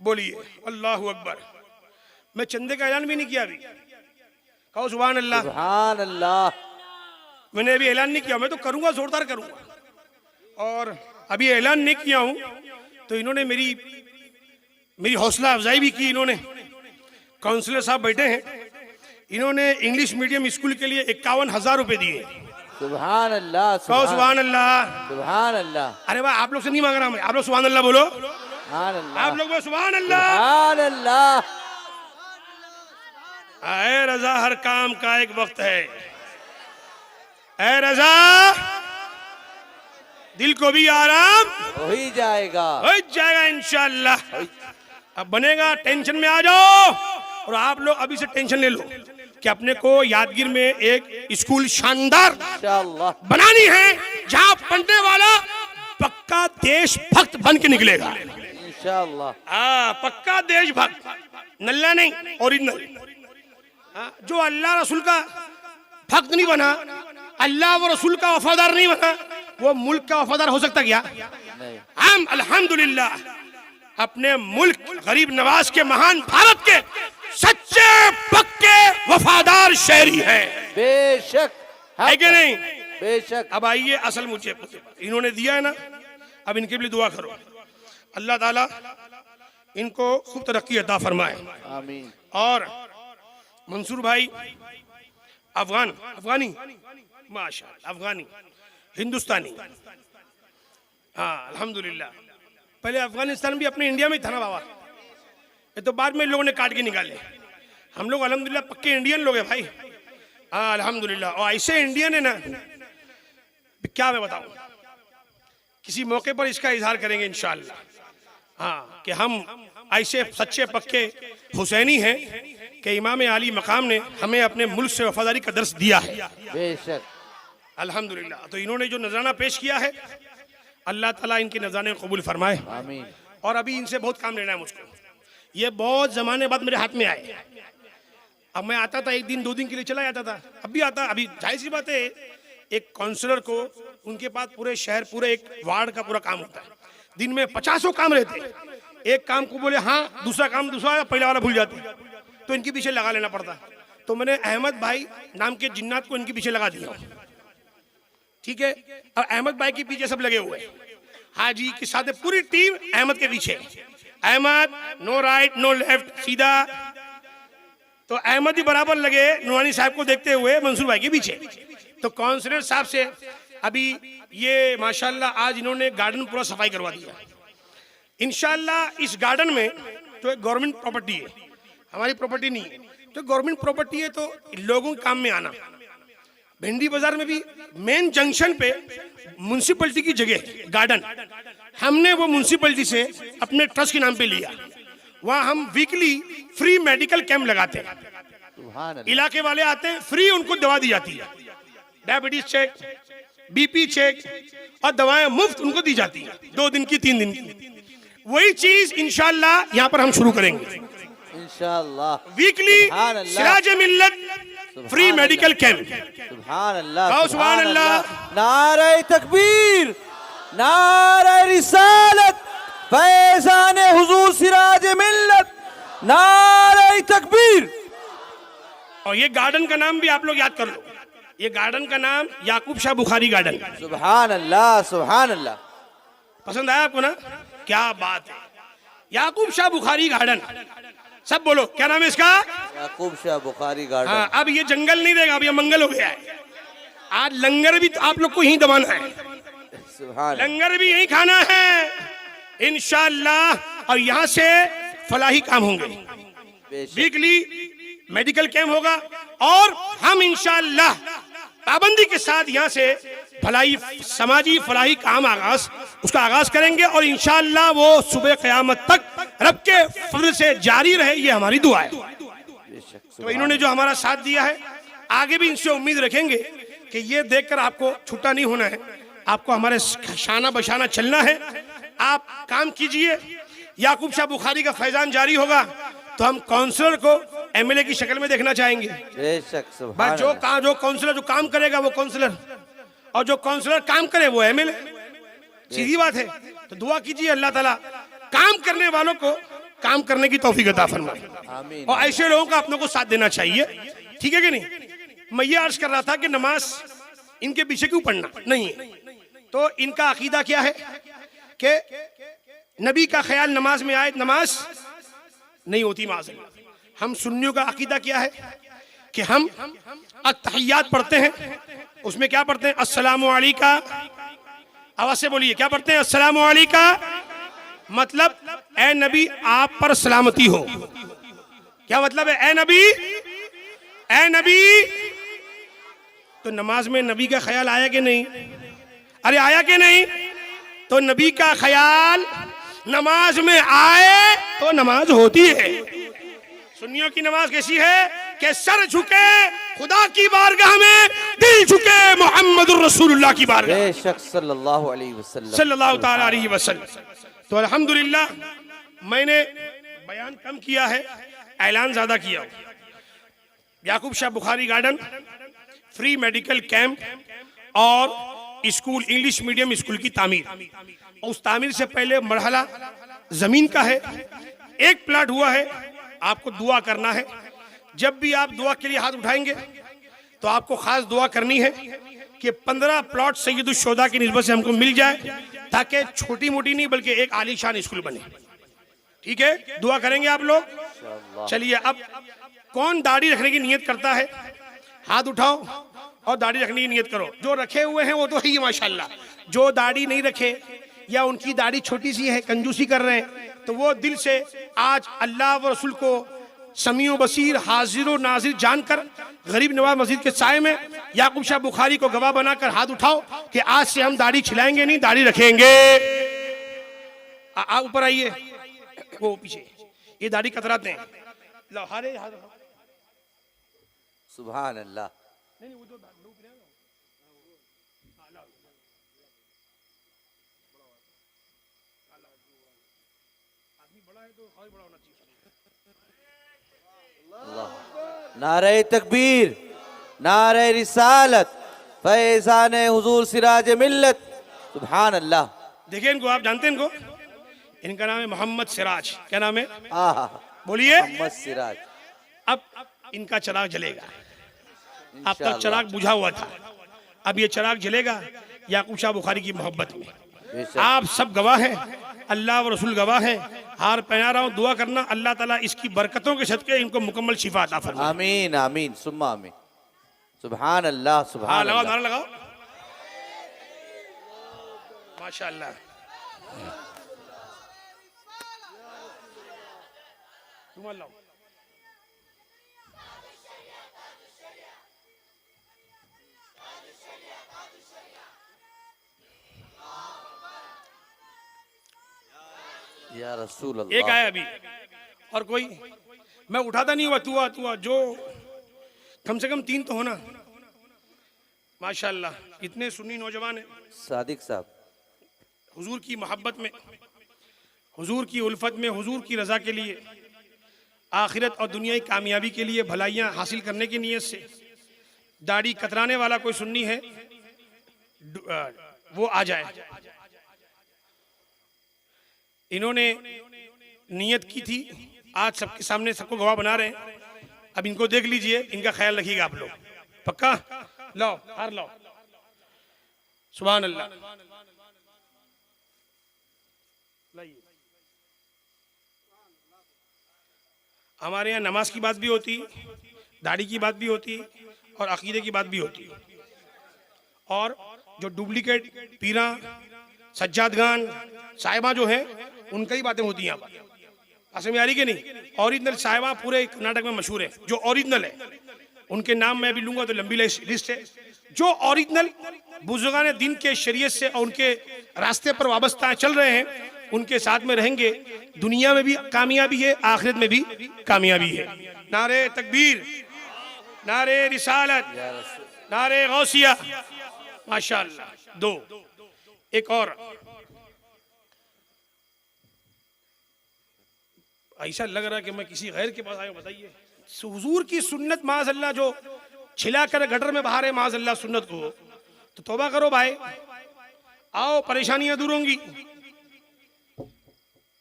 बोलिए अल्लाहु अकबर। मैं चंदे का ऐलान भी नहीं किया अभी, कहो सुभान अल्लाह। सुभान अल्लाह। मैंने अभी ऐलान नहीं किया, मैं तो करूंगा, जोरदार करूंगा। और अभी ऐलान नहीं किया हूं तो इन्होंने मेरी हौसला अफजाई भी की। इन्होंने काउंसलर साहब बैठे हैं, इन्होंने इंग्लिश मीडियम स्कूल के लिए 51,000 रुपए दिए। सुभान अल्लाह, कहो सुभान अल्लाह। सुभान अल्लाह। अरे वाह, आप लोग से नहीं मांग रहा मैं, आप लोग सुभान अल्लाह बोलो, सुभान अल्लाह, आप लोग बोलो सुभान अल्लाह। सुभान अल्लाह। ऐ रजा, हर काम का एक वक्त है। ऐ रजा, दिल को भी आराम हो ही जाएगा, हो जाएगा इंशाअल्लाह। अब बनेगा, टेंशन में आ जाओ। और आप लोग अभी से टेंशन ले लो कि अपने को यादगीर में एक स्कूल शानदार इंशाअल्लाह बनानी है, जहां पढ़ने वाला पक्का देशभक्त बन के निकलेगा इंशाअल्लाह। पक्का देशभक्त, नल्ला नहीं, ओरिजिनल। जो अल्लाह रसूल का भक्त नहीं बना, अल्लाह व रसूल का वफादार नहीं बना, वो मुल्क का वफादार हो सकता क्या? नहीं। हम अल्हम्दुलिल्लाह अपने मुल्क गरीब नवाज के महान भारत के सच्चे पक्के वफादार शहरी हैं। बेशक है कि नहीं? बेशक। अब आइए असल मुझे, इन्होंने दिया है ना, अब इनके लिए दुआ करो, अल्लाह ताला इनको खूब तरक्की अता फरमाए। आमीन। और मंसूर भाई अफगानी माशाअल्लाह, अफगानी हिंदुस्तानी, हाँ अल्हम्दुलिल्लाह। पहले अफगानिस्तान भी अपने इंडिया में ही था ना बाबा, ये तो बाद में लोगों ने काट के निकाले। हम लोग अल्हम्दुलिल्लाह पक्के इंडियन लोग हैं भाई, हाँ अल्हम्दुलिल्लाह। और ऐसे इंडियन है ना, क्या मैं बताऊं, किसी मौके पर इसका इजहार करेंगे इंशाअल्लाह, हाँ, कि हम ऐसे सच्चे पक्के हुसैनी हैं कि इमाम आली मकाम ने हमें अपने मुल्क से वफादारी का दर्स दिया है। बेशक अल्हम्दुलिल्लाह। तो इन्होंने जो नजराना पेश किया है, अल्लाह ताला इनके नजराने को कबूल फरमाए। आमीन। और अभी इनसे बहुत काम लेना है मुझको, ये बहुत जमाने बाद मेरे हाथ में आए। अब मैं आता था 1 दिन 2 दिन के लिए चला जाता था, अब भी आता। अभी जाहिर सी बात है, एक काउंसलर को उनके पास पूरे शहर, पूरे एक वार्ड का पूरा काम होता है, दिन में 50 काम रहते हैं। एक काम को बोले हाँ, दूसरा काम दूसरा, पहला वाला भूल जाते, तो इनके पीछे लगा लेना पड़ता। तो मैंने अहमद भाई नाम के जिन्नात को इनके पीछे लगा दिया, ठीक है। और अहमद भाई के पीछे सब लगे हुए, हाजी के साथ पूरी टीम अहमद के पीछे। Ahmed no right no left, सीधा। तो अहमद ही बराबर लगे नूरानी साहब को देखते हुए मंसूर भाई के पीछे। तो काउंसलर साहब से अभी ये माशाल्लाह आज इन्होंने गार्डन पूरा सफाई करवा दिया। इंशाल्लाह इस गार्डन में तो एक गवर्नमेंट प्रॉपर्टी है, हमारी प्रॉपर्टी नहीं है, तो गवर्नमेंट प्रॉपर्टी है, तो लोगों के काम में आना। भिंडी बाजार में भी मेन जंक्शन पे म्युनिसिपैलिटी की जगह गार्डन, हमने वो म्युनिसिपैलिटी से अपने ट्रस्ट के नाम पे लिया। वहाँ हम वीकली फ्री मेडिकल कैंप लगाते हैं, सुभान अल्लाह। इलाके वाले आते हैं, फ्री उनको दवा दी जाती है, डायबिटीज चेक, बीपी चेक, और दवाएं मुफ्त उनको दी जाती है, 2 दिन की 3 दिन की। वही चीज इंशाल्लाह यहाँ पर हम शुरू करेंगे इंशाअल्लाह। वीकली सुभान अल्लाह। सिराज मिल्लत फ्री मेडिकल कैंप। सुभान अल्लाह। आओ सुभान अल्लाह। नारे तकबीर, नारे रिसालत, फैज़ान हुजूर सिराज मिल्लत, नारे तकबीर। और ये गार्डन का नाम भी आप लोग याद कर लो, ये गार्डन का नाम याकूब शाह बुखारी गार्डन। सुभान अल्लाह, सुभान अल्लाह। पसंद आया आपको ना? क्या बात है, याकूब शाह बुखारी गार्डन। सब बोलो क्या नाम है इसका? याकूब शाह बुखारी गार्डन। हाँ, अब ये जंगल नहीं रहेगा, अब ये मंगल हो गया है। आज लंगर भी तो आप लोग को यहीं दबाना है, सुभान लंगर भी यहीं खाना है इंशाअल्लाह। और यहाँ से फलाही काम होंगे, बेशक। वीकली मेडिकल कैंप होगा और हम इंशाअल्लाह पाबंदी के साथ यहाँ से भलाई समाजी फलाही काम उसका आगाज करेंगे और इंशाअल्लाह वो सुबह क़यामत तक रब के फजल से जारी रहे, ये हमारी दुआ है। बेशक। तो इन्होंने जो हमारा साथ दिया है, आगे भी इनसे उम्मीद रखेंगे कि ये देखकर आपको छुट्टा नहीं होना है, आपको हमारे शाना बशाना चलना है। आप काम कीजिए, याकूब शाह बुखारी का फैजान जारी होगा तो हम काउंसलर को एमएलए की शक्ल में देखना चाहेंगे। बेशक। बस सुभान जो अल्लाह। जो काउंसलर जो काम करेगा वो काउंसलर, और जो काउंसलर काम करे वो एमएलए। सीधी बात है। तो दुआ कीजिए अल्लाह ताला काम करने वालों को काम करने की तौफीक अता फरमाए, आमीन। और ऐसे लोगों का अपनों को साथ देना चाहिए। ठीक है कि नहीं? मैं ये अर्ज कर रहा था कि नमाज इनके पीछे क्यों पढ़ना नहीं है। तो इनका अकीदा क्या है कि नबी का ख्याल नमाज में आए, नमाज नहीं होती माज़अल्लाह। हम सुन्नियों का अकीदा क्या है कि हम अत्तहियात पढ़ते हैं, उसमें क्या पढ़ते हैं? अस्सलामु अलैका। आवाज से बोलिए, क्या पढ़ते हैं? अस्सलामु अलैका, मतलब ए नबी आप पर सलामती हो। क्या मतलब है? ए नबी, ए नबी। तो नमाज में नबी का ख्याल आया कि नहीं? अरे आया कि नहीं? तो नबी का ख्याल नमाज में आए तो नमाज होती है। सुन्नियों की नमाज कैसी है कि सर झुके खुदा की बारगाह में, दिल झुके मोहम्मद रसूलुल्लाह की बारगाह। बेशक सल्लल्लाहु अलैहि वसल्लम। सल्लल्लाहु ताला अलैहि वसल्लम। तो अल्हम्दुलिल्लाह मैंने बयान कम किया है, ऐलान ज्यादा किया। Yakub Shah Bukhari garden free medical camp और स्कूल, इंग्लिश मीडियम स्कूल की तामीर। उस तामीर से पहले मरहला जमीन का है, एक प्लाट हुआ है। आपको दुआ करना है। जब भी आप दुआ के लिए हाथ उठाएंगे तो आपको खास दुआ करनी है कि 15 प्लॉट सैयदुल शोदा की निस्बत से हमको मिल जाए, ताकि छोटी मोटी नहीं बल्कि एक आलीशान स्कूल बने। ठीक है, दुआ करेंगे आप लोग। चलिए, अब कौन दाढ़ी रखने की नियत करता है? हाथ उठाओ और दाढ़ी रखने की नियत करो। जो रखे हुए हैं वो तो है ही माशाल्लाह। जो दाढ़ी नहीं रखे या उनकी दाढ़ी छोटी सी है, कंजूसी कर रहे हैं, तो वो दिल से आज अल्लाह व रसूल को समीओ बसीर, हाजिर नाजिर जानकर गरीब नवाज मस्जिद के साए में याकूब शाह बुखारी को गवाह बनाकर हाथ उठाओ कि आज से हम दाढ़ी छिलाएंगे नहीं, दाढ़ी रखेंगे। ऊपर आइए, वो पीछे ये दाढ़ी कतराते हैं। सुभान अल्लाह। नारे तकबीर, नारे रिसालत, फैज़ान हुजूर सिराज मिल्लत। सुभान अल्लाह। देखिए इनको, आप जानते हैं इनको? इनका नाम है मोहम्मद सिराज। क्या नाम है? आहा, बोलिए। मोहम्मद सिराज। अब इनका चिराग जलेगा। अब तक इंशाअल्लाह। चिराग बुझा हुआ था, अब ये चिराग जलेगा याकूब शाह बुखारी की मोहब्बत में। बेशक। आप सब गवाह हैं, अल्लाह व रसूल गवाह हैं। हार पहना रहा हूं, दुआ करना अल्लाह ताला इसकी बरकतों के सदके इनको मुकम्मल शिफा अता फरमाए। आमीन आमीन सुम्मा आमीन। सुभान अल्लाह, हाँ, सुभान लगाओ, अल्लाह। नारा लगाओ। माशाअल्लाह। रुमाल लाओ। या रसूल एक अल्लाह। आया अभी, और कोई मैं उठाता नहीं हुआ। तू जो कम से कम 3 तो होना। माशाअल्लाह, इतने सुन्नी नौजवान हैं सादिक साहब। हुजूर की मोहब्बत में, हुजूर की उल्फत में, हुजूर की रजा के लिए, आखिरत और दुनियाई कामयाबी के लिए, भलाइयाँ हासिल करने की नीयत से। दाढ़ी कतराने वाला कोई सुन्नी है वो आ जाए। इन्होंने नियत की थी आज सबके सामने सबको गवाह बना रहे हैं। अब इनको देख लीजिए, इनका ख्याल रखिएगा आप लोग, पक्का? लाओ हार लाओ। सुभान अल्लाह। लाइए। हमारे यहाँ नमाज की बात भी होती, दाढ़ी की बात भी होती और अकीदे की बात भी होती। और जो डुप्लीकेट पीरा, सज्जादगान, साहिबा जो है, उनकी ही बातें होती हैं यहाँ पर। असम में आ रही कि नहीं? ओरिजिनल साहिबा पूरे कर्नाटक में मशहूर है, जो ओरिजिनल है। उनके नाम मैं भी लूंगा तो लंबी लिस्ट है। जो ओरिजिनल बुजुर्गान दिन के शरीयत से और उनके रास्ते पर वाबस्ता चल रहे हैं, उनके साथ में रहेंगे, दुनिया में भी कामयाबी है, आखिरत में भी कामयाबी है। नारे तकबीर, नारे रिसालत, नारे गौसिया, माशाअल्लाह। दो एक और ऐसा लग रहा है कि मैं किसी गैर के पास आया हूं। बताइए, हुजूर की सुन्नत माज़अल्लाह जो छिला कर गटर में बहा रहे माज़अल्लाह सुन्नत को, तो तौबा करो भाई, आओ परेशानियां दूर होंगी।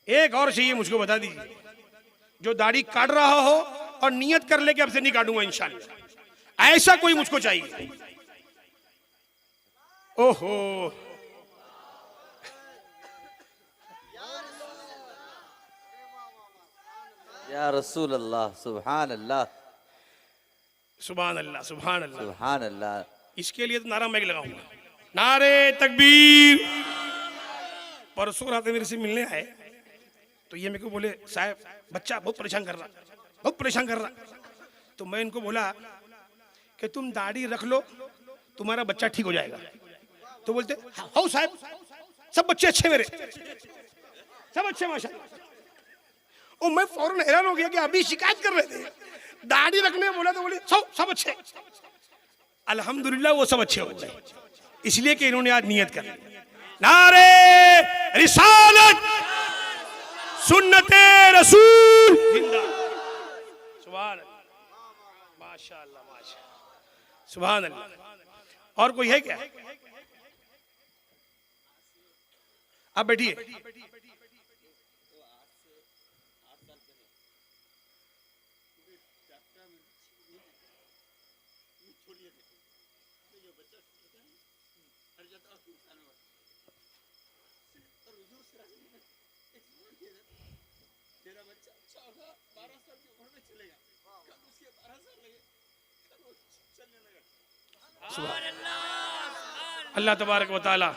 एक और चाहिए मुझको, बता दीजिए, जो दाढ़ी काट रहा हो और नियत कर ले कि अब से नहीं काटूंगा इंशाअल्लाह, ऐसा कोई मुझको चाहिए। ओहो, या रसूल अल्लाह, सुभान अल्लाह, सुभान अल्लाह, सुभान अल्लाह, सुभान अल्लाह। इसके लिए तो नारा मैं लगाऊंगा, नारे तकबीर। परसों रात मेरे से मिलने आए तो ये मेरे को बोले, साहब बच्चा बहुत परेशान कर रहा, बहुत परेशान कर रहा। तो मैं इनको बोला कि तुम दाढ़ी रख लो, तुम्हारा बच्चा ठीक हो जाएगा। तो बोलते, हाँ साहब, सब बच्चे अच्छे मेरे, सब अच्छे माशाल्लाह। और मैं फौरन हैरान हो गया कि अभी शिकायत कर रहे थे, दाढ़ी रखने बोला तो बोले सब अच्छे। अल्हम्दुलिल्लाह वो सब अच्छे हो गए, इसलिए कि इन्होंने आज नियत कर ली। नारे रिसालत, सुन्नते रसूल जिंदा। सुभान अल्लाह, माशाअल्लाह, माशाअल्लाह, सुभान अल्लाह। और कोई है क्या? आप बैठिए। अल्लाह तबारक व तआला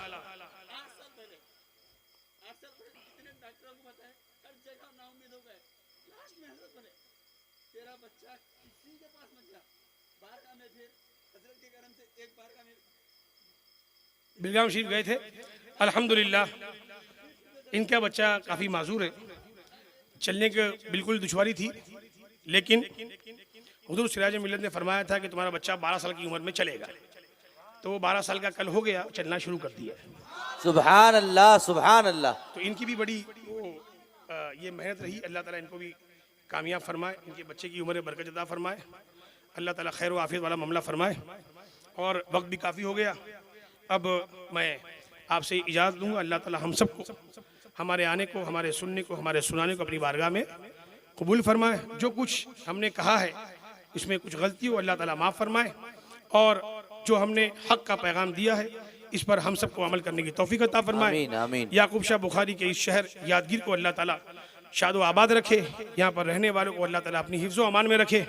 बिलगाम शरीफ गए थे, अल्हम्दुलिल्लाह इनका बच्चा काफ़ी माजूर है, चलने के बिल्कुल दुश्वारी थी, लेकिन हुजूर सिराज मिल्लत ने फरमाया था कि तुम्हारा बच्चा 12 साल की उम्र में चलेगा। तो वो 12 साल का कल हो गया, चलना शुरू कर दिया। सुभान अल्लाह, सुभान अल्लाह। तो इनकी भी बड़ी ये मेहनत रही, अल्लाह ताला इनको भी कामयाब फरमाए, इनके बच्चे की उम्र में बरकत अता फरमाए, अल्लाह ताला खैर व आफियत वाला मामला फरमाए। और वक्त भी काफ़ी हो गया, अब मैं आपसे इजाज़त दूंगा। अल्लाह ताला हम सबको, हमारे आने को, हमारे सुनने को, हमारे सुनाने को अपनी बारगाह में कबूल फरमाए। जो कुछ हमने कहा है इसमें कुछ गलती हो, अल्लाह ताला माफ़ फरमाए। और जो हमने हक का पैगाम दिया है इस पर हम सबको अमल करने की तौफीक अता फरमाए। आमीन, आमीन। याकूब शाह बुखारी के इस शहर यादगीर को अल्लाह ताला शादो आबाद रखे, यहाँ पर रहने वालों को अल्लाह ताला अपनी हिफ्ज़ो अमान में रखे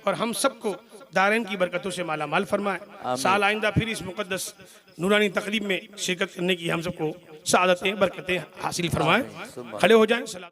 और हम सबको दारैन की बरकतों से माला माल फरमाए। साल आइंदा फिर इस मुक़द्दस नूरानी तकरीब में शिरकत करने की हम सबको सआदतें बरकतें हासिल फरमाए। खड़े हो जाएं।